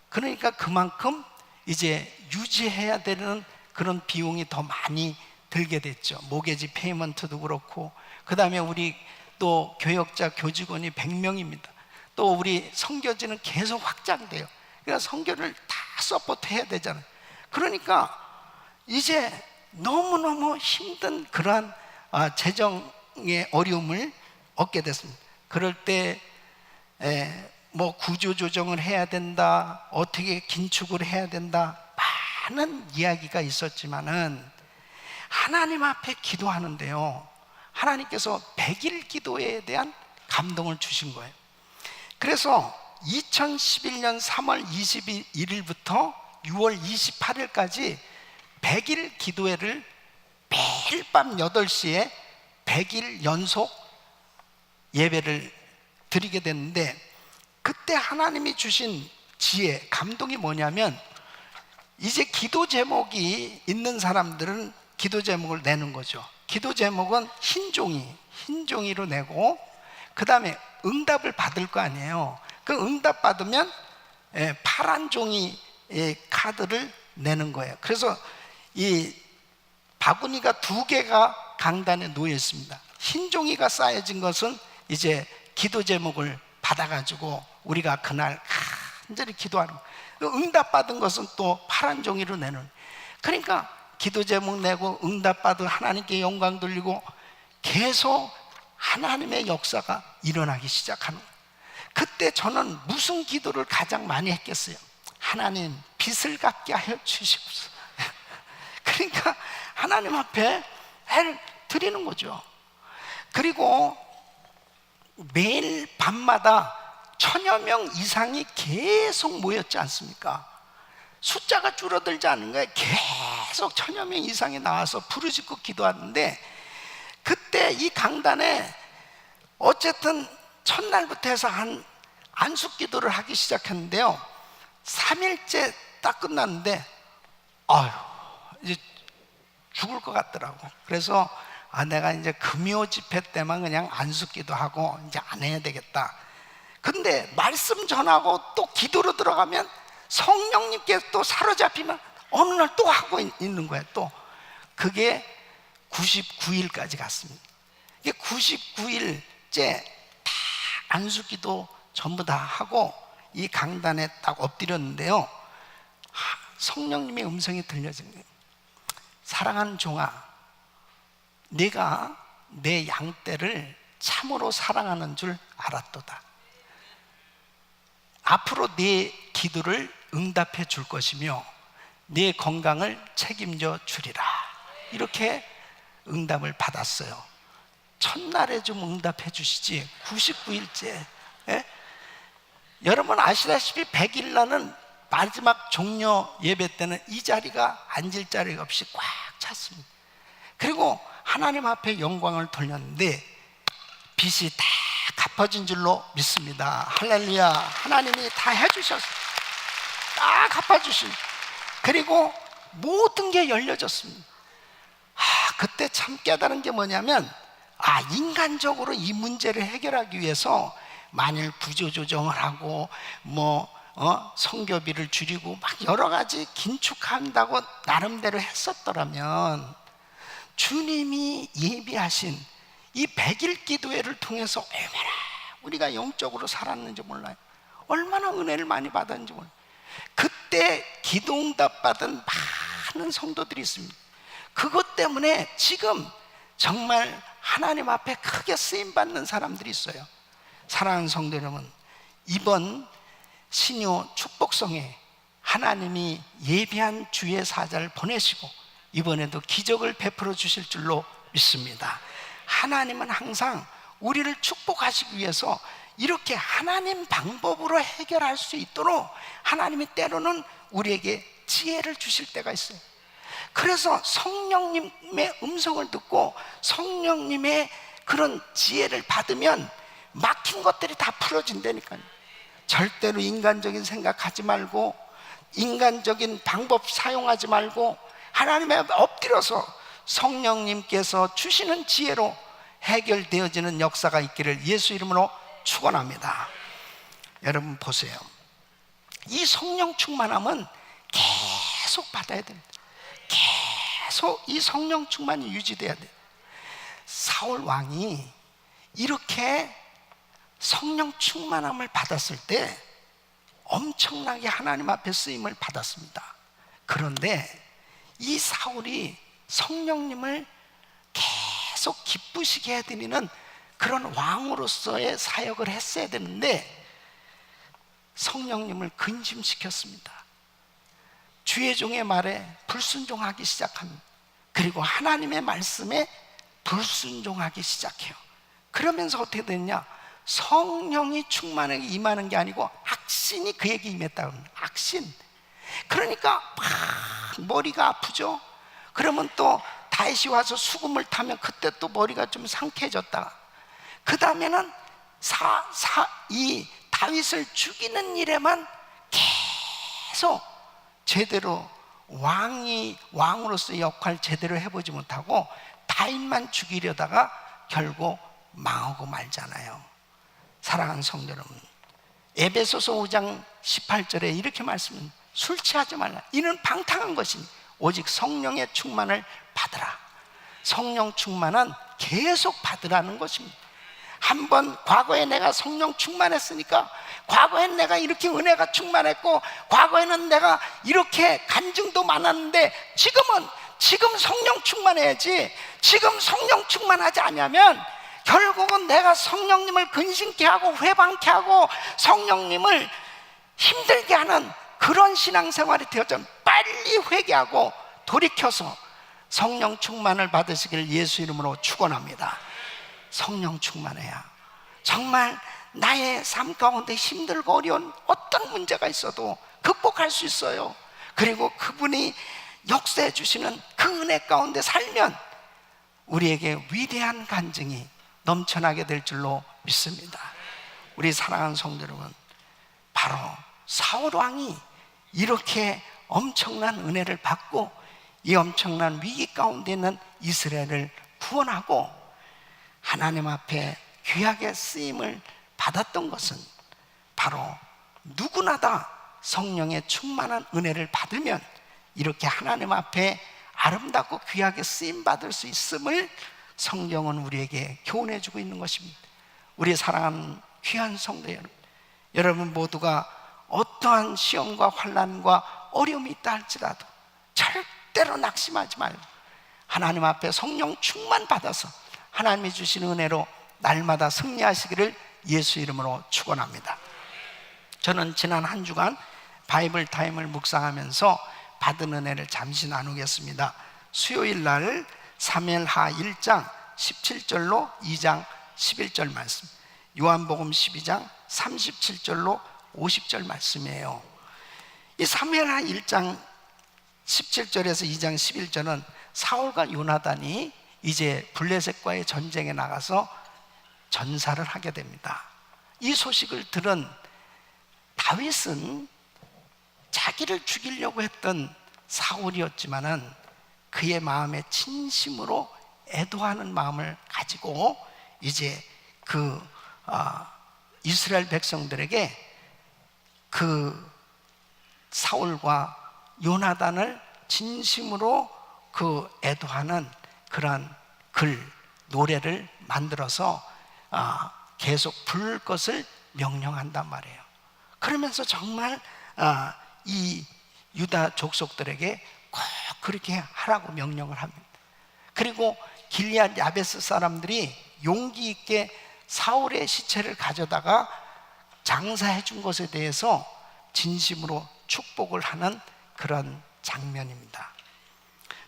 그러니까 그만큼 이제 유지해야 되는 그런 비용이 더 많이 들게 됐죠. 모게지 페이먼트도 그렇고, 그 다음에 우리 또 교역자 교직원이 100명입니다. 또 우리 선교지는 계속 확장돼요. 그러니까 선교를 다 서포트 해야 되잖아요. 그러니까 이제 너무너무 힘든 그러한 재정의 어려움을 얻게 됐습니다. 그럴 때 뭐 구조조정을 해야 된다, 어떻게 긴축을 해야 된다, 많은 이야기가 있었지만은 하나님 앞에 기도하는데요, 하나님께서 100일 기도에 대한 감동을 주신 거예요. 그래서 2011년 3월 21일부터 6월 28일까지 100일 기도회를 매일 밤 8시에 100일 연속 예배를 드리게 됐는데, 그때 하나님이 주신 지혜, 감동이 뭐냐면, 이제 기도 제목이 있는 사람들은 기도 제목을 내는 거죠. 기도 제목은 흰 종이로 내고, 그 다음에 응답을 받을 거 아니에요. 그 응답 받으면 파란 종이 카드를 내는 거예요. 그래서 이 바구니가 2개가 강단에 놓여 있습니다. 흰 종이가 쌓여진 것은 이제 기도 제목을 받아가지고 우리가 그날 간절히 기도하는 거예요. 응답받은 것은 또 파란 종이로 내는. 그러니까 기도 제목 내고 응답받은 하나님께 영광 돌리고 계속 하나님의 역사가 일어나기 시작하는 거예요. 그때 저는 무슨 기도를 가장 많이 했겠어요? 하나님, 빛을 갖게 하여 주시옵소서. 그러니까 하나님 앞에 해를 드리는 거죠. 그리고 매일 밤마다 1000여 명 이상이 계속 모였지 않습니까? 숫자가 줄어들지 않는 거예요. 계속 1000여 명 이상이 나와서 부르짖고 기도하는데, 그때 이 강단에 어쨌든 첫날부터 해서 한 안식 기도를 하기 시작했는데요, 3일째 딱 끝났는데 이제 죽을 것 같더라고. 그래서 내가 이제 금요 집회 때만 그냥 안식 기도하고 이제 안 해야 되겠다. 근데 말씀 전하고 또 기도로 들어가면 성령님께 또 사로잡히면 어느 날 또 하고 있는 거예요. 또 그게 99일까지 갔습니다. 이게 99일째 다 안수기도 전부 다 하고 이 강단에 딱 엎드렸는데요, 성령님의 음성이 들려진 거예요. 사랑하는 종아, 네가 내 양떼를 참으로 사랑하는 줄 알았도다. 앞으로 네 기도를 응답해 줄 것이며 네 건강을 책임져 주리라. 이렇게 응답을 받았어요. 첫날에 좀 응답해 주시지 99일째. 예? 여러분 아시다시피 100일 날은 마지막 종료 예배 때는 이 자리가 앉을 자리가 없이 꽉 찼습니다. 그리고 하나님 앞에 영광을 돌렸는데 빚이 다 갚아진 줄로 믿습니다. 할렐루야. 하나님이 다 해주셨어요. 다 갚아주신. 그리고 모든 게 열려졌습니다. 그때 참 깨달은 게 뭐냐면, 인간적으로 이 문제를 해결하기 위해서 만일 구조조정을 하고 성교비를 줄이고 막 여러 가지 긴축한다고 나름대로 했었더라면 주님이 예비하신 이 100일 기도회를 통해서 얼마나 우리가 영적으로 살았는지 몰라요. 얼마나 은혜를 많이 받았는지 몰라요. 그때 기도응답 받은 많은 성도들이 있습니다. 그것 때문에 지금 정말 하나님 앞에 크게 쓰임받는 사람들이 있어요. 사랑하는 성도 여러분, 이번 신요 축복성에 하나님이 예비한 주의 사자를 보내시고 이번에도 기적을 베풀어 주실 줄로 믿습니다. 하나님은 항상 우리를 축복하시기 위해서 이렇게 하나님 방법으로 해결할 수 있도록 하나님이 때로는 우리에게 지혜를 주실 때가 있어요. 그래서 성령님의 음성을 듣고 성령님의 그런 지혜를 받으면 막힌 것들이 다 풀어진다니까요. 절대로 인간적인 생각하지 말고 인간적인 방법 사용하지 말고 하나님의 엎드려서 성령님께서 주시는 지혜로 해결되어지는 역사가 있기를 예수 이름으로 축원합니다. 여러분 보세요. 이 성령 충만함은 계속 받아야 됩니다. 계속 이 성령 충만이 유지돼야 돼요. 사울 왕이 이렇게 성령 충만함을 받았을 때 엄청나게 하나님 앞에 쓰임을 받았습니다. 그런데 이 사울이 성령님을 계속 기쁘시게 해드리는 그런 왕으로서의 사역을 했어야 되는데 성령님을 근심시켰습니다. 주의 종의 말에 불순종하기 시작합니다. 그리고 하나님의 말씀에 불순종하기 시작해요. 그러면서 어떻게 됐냐? 성령이 충만하게 임하는 게 아니고 악신이 그에게 임했다고 합니다. 악신. 그러니까 막 머리가 아프죠. 그러면 또 다윗이 와서 수금을 타면 그때 또 머리가 좀 상쾌해졌다가 그 다음에는 이 다윗을 죽이는 일에만 계속 제대로 왕으로서의 역할을 제대로 해보지 못하고 다윗만 죽이려다가 결국 망하고 말잖아요. 사랑하는 성도 여러분, 에베소서 5장 18절에 이렇게 말씀합니다. 술 취하지 말라. 이는 방탕한 것이니 오직 성령의 충만을 받으라. 성령 충만은 계속 받으라는 것입니다. 한번 과거에 내가 성령 충만했으니까, 과거엔 내가 이렇게 은혜가 충만했고, 과거에는 내가 이렇게 간증도 많았는데, 지금 성령 충만해야지. 지금 성령 충만하지 않으면 결국은 내가 성령님을 근심케 하고 회방케 하고 성령님을 힘들게 하는 그런 신앙생활이 되어져. 빨리 회개하고 돌이켜서 성령 충만을 받으시길 예수 이름으로 축원합니다. 성령 충만해야 정말 나의 삶 가운데 힘들고 어려운 어떤 문제가 있어도 극복할 수 있어요. 그리고 그분이 역사해 주시는 그 은혜 가운데 살면 우리에게 위대한 간증이 넘쳐나게 될 줄로 믿습니다. 우리 사랑하는 성도 여러분, 바로 사울 왕이 이렇게 엄청난 은혜를 받고 이 엄청난 위기 가운데 있는 이스라엘을 구원하고 하나님 앞에 귀하게 쓰임을 받았던 것은 바로 누구나 다 성령의 충만한 은혜를 받으면 이렇게 하나님 앞에 아름답고 귀하게 쓰임 받을 수 있음을 성경은 우리에게 교훈해 주고 있는 것입니다. 우리 사랑하는 귀한 성도 여러분, 여러분 모두가 어떠한 시험과 환난과 어려움이 있다 할지라도 절대로 낙심하지 말고 하나님 앞에 성령 충만 받아서 하나님이 주시는 은혜로 날마다 승리하시기를 예수 이름으로 축원합니다. 저는 지난 한 주간 바이블 타임을 묵상하면서 받은 은혜를 잠시 나누겠습니다. 수요일 날 사무엘하 1장 17절로 2장 11절 말씀, 요한복음 12장 37절로 50절 말씀이에요. 이 사무엘하 1장 17절에서 2장 11절은 사울과 요나단이 이제 블레셋과의 전쟁에 나가서 전사를 하게 됩니다. 이 소식을 들은 다윗은 자기를 죽이려고 했던 사울이었지만은 그의 마음에 진심으로 애도하는 마음을 가지고 이제 이스라엘 백성들에게 그 사울과 요나단을 진심으로 애도하는 그러한 노래를 만들어서 계속 부를 것을 명령한단 말이에요. 그러면서 정말 이 유다 족속들에게 꼭 그렇게 하라고 명령을 합니다. 그리고 길리앗 야베스 사람들이 용기 있게 사울의 시체를 가져다가 장사해 준 것에 대해서 진심으로 축복을 하는 그런 장면입니다.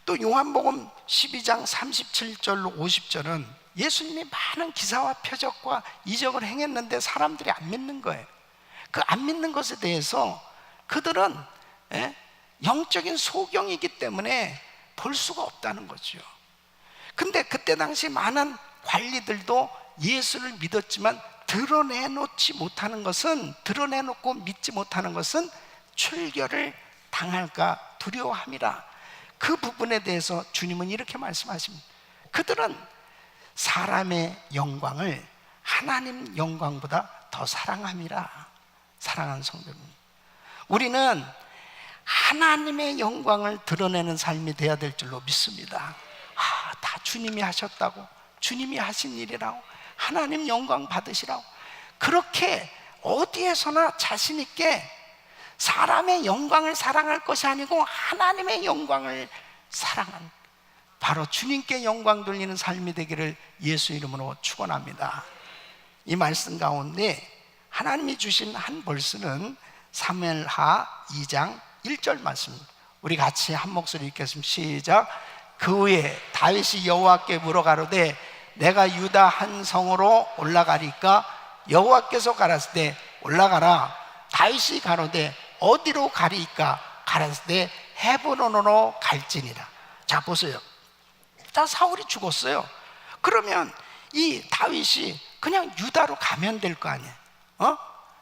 또 요한복음 12장 37절로 50절은 예수님이 많은 기사와 표적과 이적을 행했는데 사람들이 안 믿는 거예요. 그 안 믿는 것에 대해서 그들은 영적인 소경이기 때문에 볼 수가 없다는 거죠. 근데 그때 당시 많은 관리들도 예수를 믿었지만 드러내놓고 믿지 못하는 것은 출교를 당할까 두려워함이라. 그 부분에 대해서 주님은 이렇게 말씀하십니다. 그들은 사람의 영광을 하나님 영광보다 더 사랑함이라. 사랑하는 성도 여러분, 우리는 하나님의 영광을 드러내는 삶이 되어야 될 줄로 믿습니다. 다 주님이 하셨다고, 주님이 하신 일이라고, 하나님 영광 받으시라고, 그렇게 어디에서나 자신 있게 사람의 영광을 사랑할 것이 아니고 하나님의 영광을 사랑하는, 바로 주님께 영광 돌리는 삶이 되기를 예수 이름으로 축원합니다. 이 말씀 가운데 하나님이 주신 한 벌스는 사무엘하 2장 1절 말씀, 우리 같이 한 목소리 읽겠습니다. 시작. 그 후에 다윗이 여호와께 물어가로되 내가 유다 한 성으로 올라가리까? 여호와께서 가라사대 때 올라가라. 다윗이 가로되 어디로 가리까? 가라사대 때 헤브론으로 갈지니라. 자 보세요. 자, 사울이 죽었어요. 그러면 이 다윗이 그냥 유다로 가면 될 거 아니에요.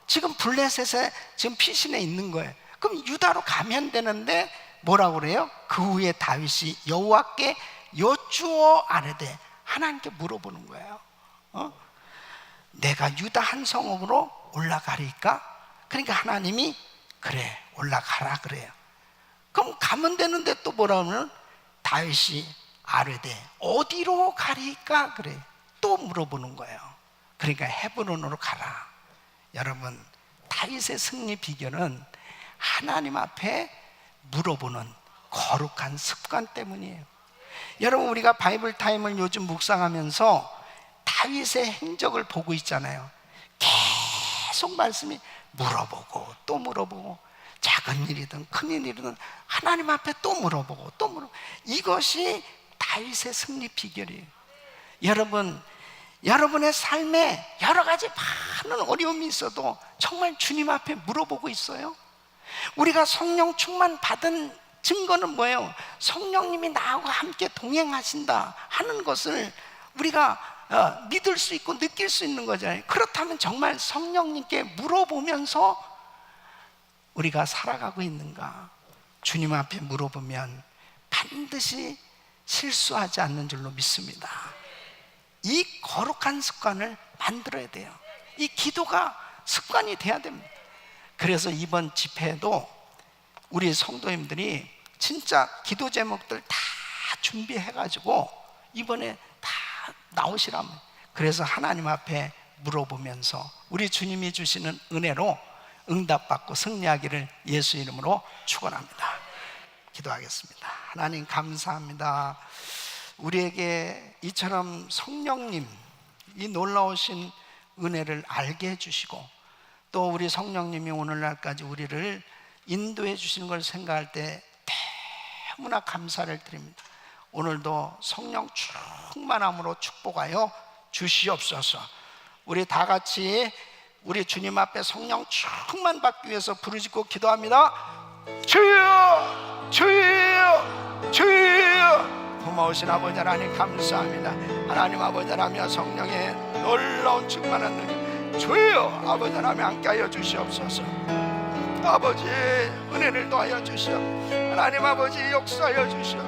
지금 블레셋에 지금 피신해 있는 거예요. 그럼 유다로 가면 되는데 뭐라고 그래요? 그 후에 다윗이 여호와께 여쭈어 아뢰되, 하나님께 물어보는 거예요. 내가 유다 한 성읍으로 올라가리까? 그러니까 하나님이 그래 올라가라 그래요. 그럼 가면 되는데 또 뭐라 하면 다윗이 아뢰되 어디로 가리까? 그래. 또 물어보는 거예요. 그러니까 헤브론으로 가라. 여러분, 다윗의 승리 비결은 하나님 앞에 물어보는 거룩한 습관 때문이에요. 여러분, 우리가 바이블 타임을 요즘 묵상하면서 다윗의 행적을 보고 있잖아요. 계속 말씀이 물어보고 또 물어보고, 작은 일이든 큰 일이든 하나님 앞에 또 물어보고 또 물어보고, 이것이 다윗의 승리 비결이에요. 여러분, 여러분의 삶에 여러 가지 많은 어려움이 있어도 정말 주님 앞에 물어보고 있어요? 우리가 성령 충만 받은 증거는 뭐예요? 성령님이 나하고 함께 동행하신다 하는 것을 우리가 믿을 수 있고 느낄 수 있는 거잖아요. 그렇다면 정말 성령님께 물어보면서 우리가 살아가고 있는가? 주님 앞에 물어보면 반드시 실수하지 않는 줄로 믿습니다. 이 거룩한 습관을 만들어야 돼요. 이 기도가 습관이 돼야 됩니다. 그래서 이번 집회에도 우리 성도님들이 진짜 기도 제목들 다 준비해가지고 이번에 다 나오시라면, 그래서 하나님 앞에 물어보면서 우리 주님이 주시는 은혜로 응답받고 승리하기를 예수 이름으로 축원합니다. 기도하겠습니다. 하나님 감사합니다. 우리에게 이처럼 성령님, 이 놀라우신 은혜를 알게 해주시고, 또 우리 성령님이 오늘날까지 우리를 인도해 주시는 걸 생각할 때 너무나 감사를 드립니다. 오늘도 성령 충만함으로 축복하여 주시옵소서. 우리 다 같이 우리 주님 앞에 성령 충만 받기 위해서 부르짖고 기도합니다. 주여, 주여, 주여. 고마우신 아버지 하나님 감사합니다. 하나님 아버지 하나님 성령의 놀라운 충만한 능력, 주여 아버지 하나님 함께하여 주시옵소서. 아버지 은혜를 더하여 주시옵. 하나님 아버지 역사하여 주시옵.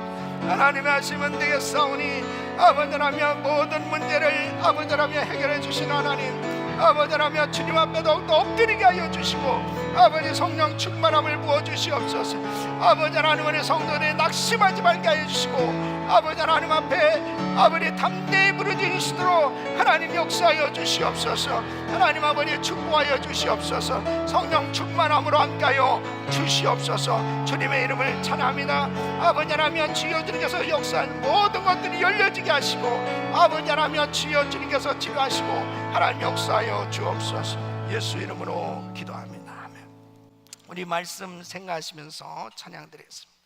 하나님의 하시면 되겠사오니 아버지 하나님 모든 문제를 아버지 하나님 해결해 주신 하나님, 아버지 하나님 주님 앞에 더욱더 엎드리게 하여 주시고, 아버지 성령 충만함을 부어주시옵소서. 아버지 하나님, 우리 성도들이 낙심하지 말게 하여 주시고, 아버지 하나님 앞에 아버지 담대히 부르짖으시도록 하나님 역사하여 주시옵소서. 하나님 아버지 축복하여 주시옵소서. 성령 충만함으로 함께하여 주시옵소서. 주님의 이름을 찬양합니다. 아버지 하나님 주여 주님께서 역사한 모든 것들이 열려지게 하시고, 아버지 하나님 주여 주님께서 치료하시고 하나님 역사하여 주옵소서. 예수 이름으로 기도합니다. 아멘. 우리 말씀 생각하시면서 찬양 드리겠습니다.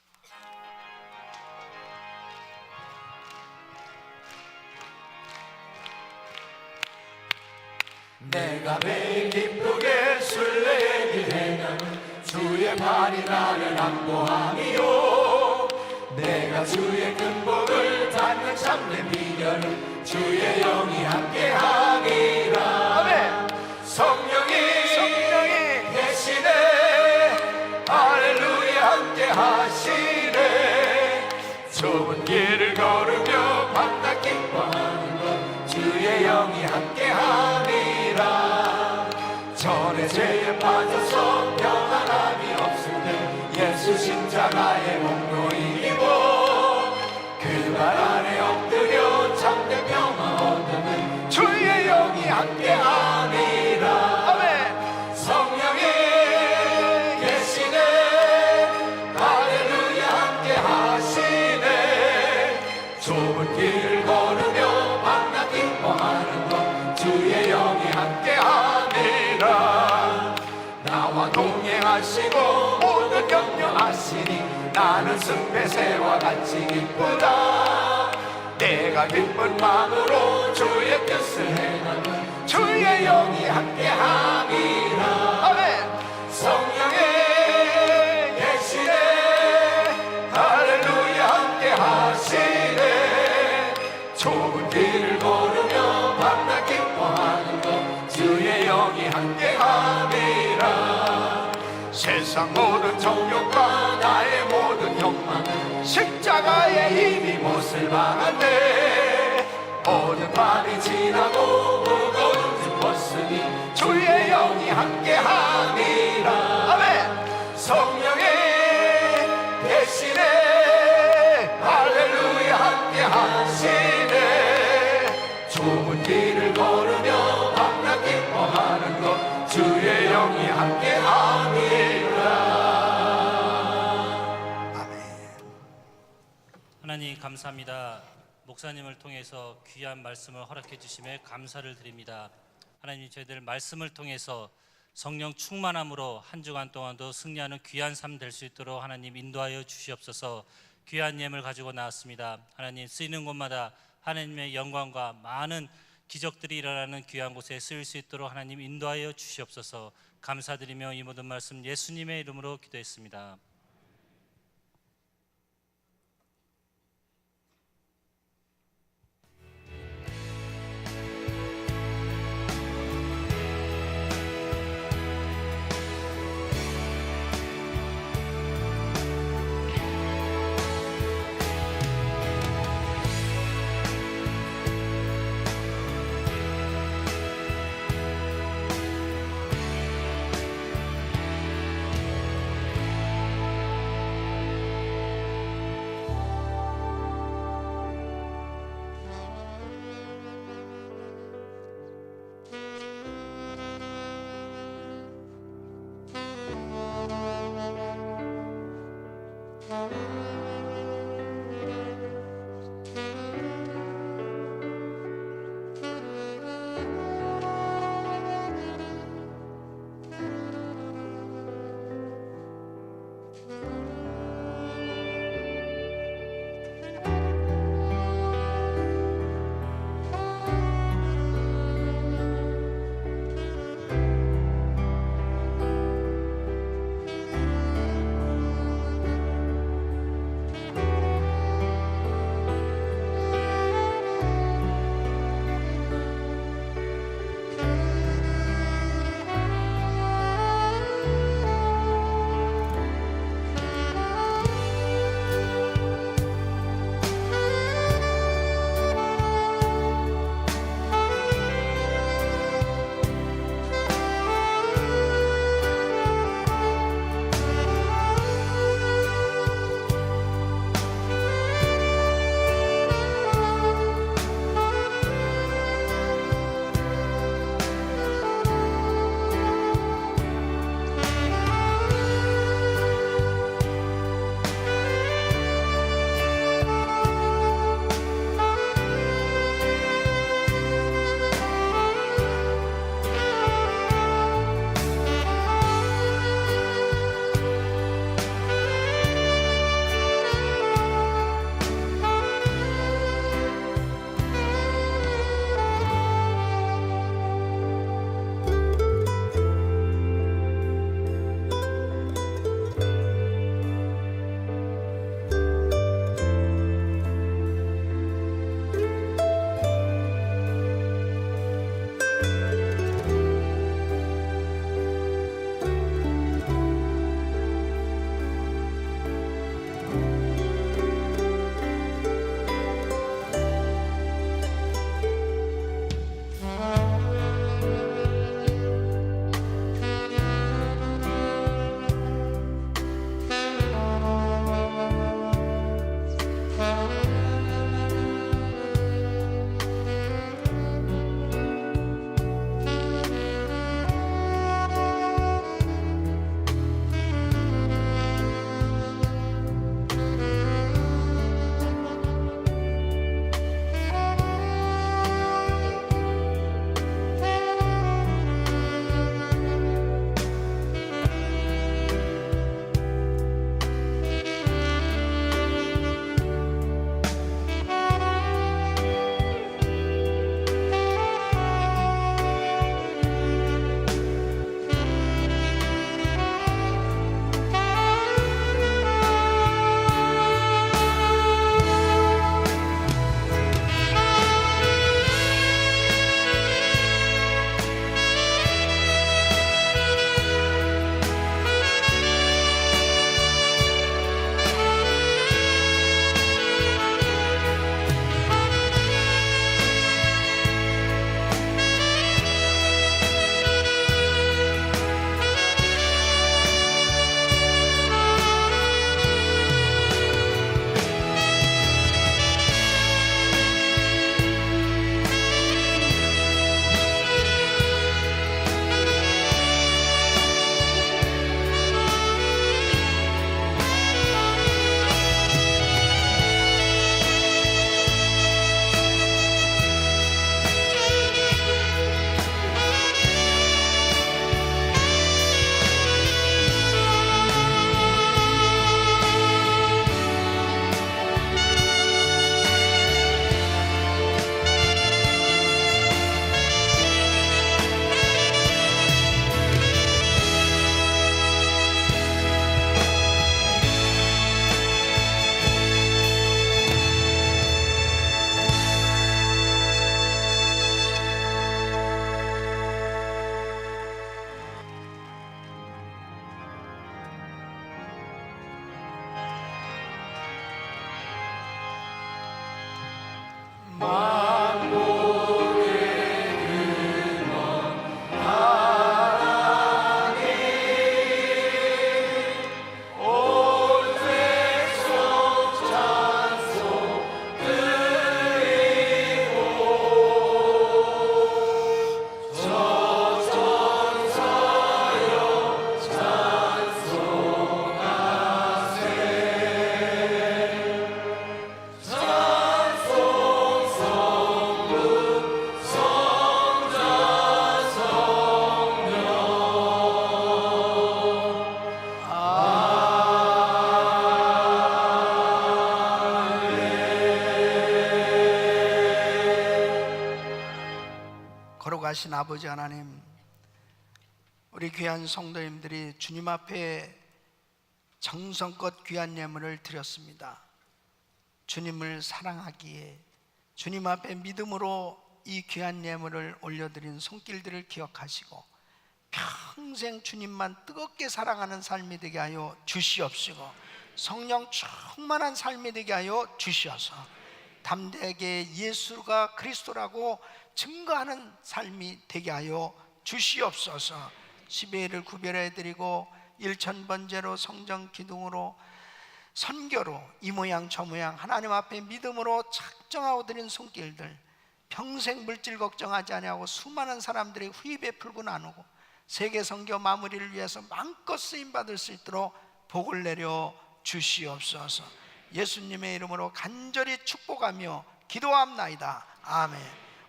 내가 매일 기쁘게 순례길 행하는 주의 발이 나를 안보함이요, 내가 주의 큰 복을 받는 참된 비결은 주의 영이 함께하니라. 아멘. 성령이 계시네. 할렐루야 함께하시네. 좁은 길을 걸으며 밤낮 기뻐하는 것 주의 영이 함께하니라. 전에 죄에 빠져서 평안함이 없을 때 예수 십자가의 목노이 입어 그 발 안에 엎드려 참된 평화 얻으면 주의 영이 함께하니라. 아멘. 성령이 계시네. 할렐루야 함께하시네. 좁은 길을 걸으며 밤낮 기뻐하는 것 주의 영이 함께하니라. 나와 동행하시고 모든 염려하시니 나는 숲의 새와 같이 기쁘다. 내가 기쁜 마음으로 주의 뜻을 행하면 주의 영이 함께하니라. 아멘. 성령이 계시네. 할렐루야 함께하시네. 좁은 길을 걸으며 밤낮 기뻐하는 것 주의 영이 함께하니라. 세상 모든 정욕과 나의 모든 욕망은 십자가의 힘이 못을 박았네. 모든 밤이 지나고 무거운 짐 벗으니 주의 영이 함께하니라. 아멘. 성령이 계시네. 할렐루야 함께하시네. 감사합니다. 목사님을 통해서 귀한 말씀을 허락해 주심에 감사를 드립니다. 하나님, 저희들 말씀을 통해서 성령 충만함으로 한 주간 동안도 승리하는 귀한 삶 될 수 있도록 하나님 인도하여 주시옵소서. 귀한 예물 가지고 나왔습니다. 하나님, 쓰이는 곳마다 하나님의 영광과 많은 기적들이 일어나는 귀한 곳에 쓰일 수 있도록 하나님 인도하여 주시옵소서. 감사드리며 이 모든 말씀 예수님의 이름으로 기도했습니다. 걸어가신 아버지 하나님, 우리 귀한 성도님들이 주님 앞에 정성껏 귀한 예물을 드렸습니다. 주님을 사랑하기에 주님 앞에 믿음으로 이 귀한 예물을 올려드린 손길들을 기억하시고 평생 주님만 뜨겁게 사랑하는 삶이 되게 하여 주시옵시고, 성령 충만한 삶이 되게 하여 주시어서 담대하게 예수가 그리스도라고 증거하는 삶이 되게 하여 주시옵소서. 10회를 구별해드리고 일천번제로 성전 기둥으로 선교로 이 모양 저 모양 하나님 앞에 믿음으로 작정하고 드린 손길들, 평생 물질 걱정하지 아니하고 수많은 사람들의 후이 베풀고 나누고 세계 선교 마무리를 위해서 마음껏 쓰임받을 수 있도록 복을 내려 주시옵소서. 예수님의 이름으로 간절히 축복하며 기도합나이다. 아멘.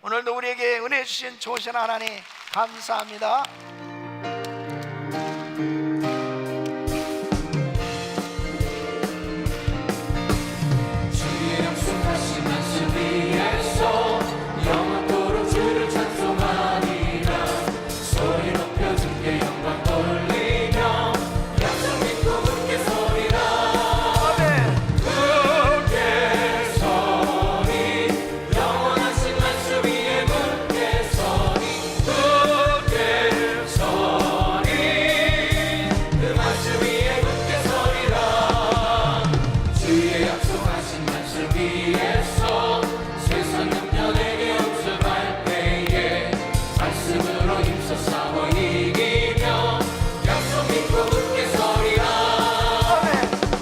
오늘도 우리에게 은혜 주신 좋으신 하나님 감사합니다. 주의 약속하신 말씀 위에서 영원토록 주를 찬송하리라. 소리 높여 주께 영광 돌리며 약속 믿고 굳게 서리라. 굳게 서리, 영원하신 말씀 위에 굳게 서리. 굳게 서리, 그 말씀 위에 굳게 서리라. 주의 약속하신 말씀 위에서 세상 염려내게 없어갈 때에 말씀으로 힘써 싸워 이기며 약속 믿고 굳게 서리라.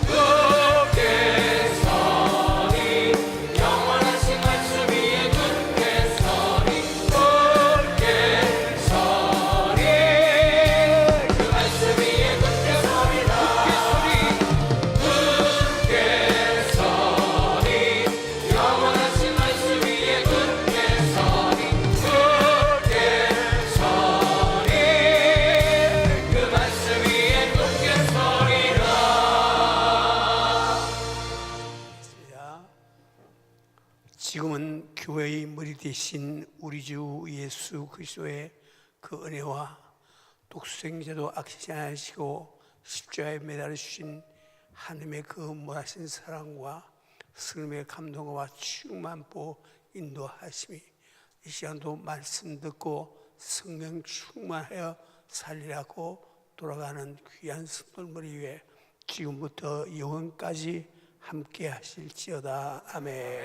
굳게 서리, 영원하신 말씀 위에 굳게 서리. 굳게 서리, 그 말씀 위에 굳게 서리라. 굳게 서리, 영원하신 말씀 위에 굳게 서리. 굳게 서리, 그 말씀 위에 굳게 서리라. 지금은 교회의 머리 대신 우리 주 예수 그리스도의 그 은혜와 독수생제도 아끼지 않으시고 십자가에 매달려 주신 하나님의 그 무하신 사랑과 성령의 감동과 충만보 인도하심이 이 시간도 말씀 듣고 성령 충만하여 살리라고 돌아가는 귀한 성도들 위해 지금부터 영원까지 함께 하실지어다. 아멘.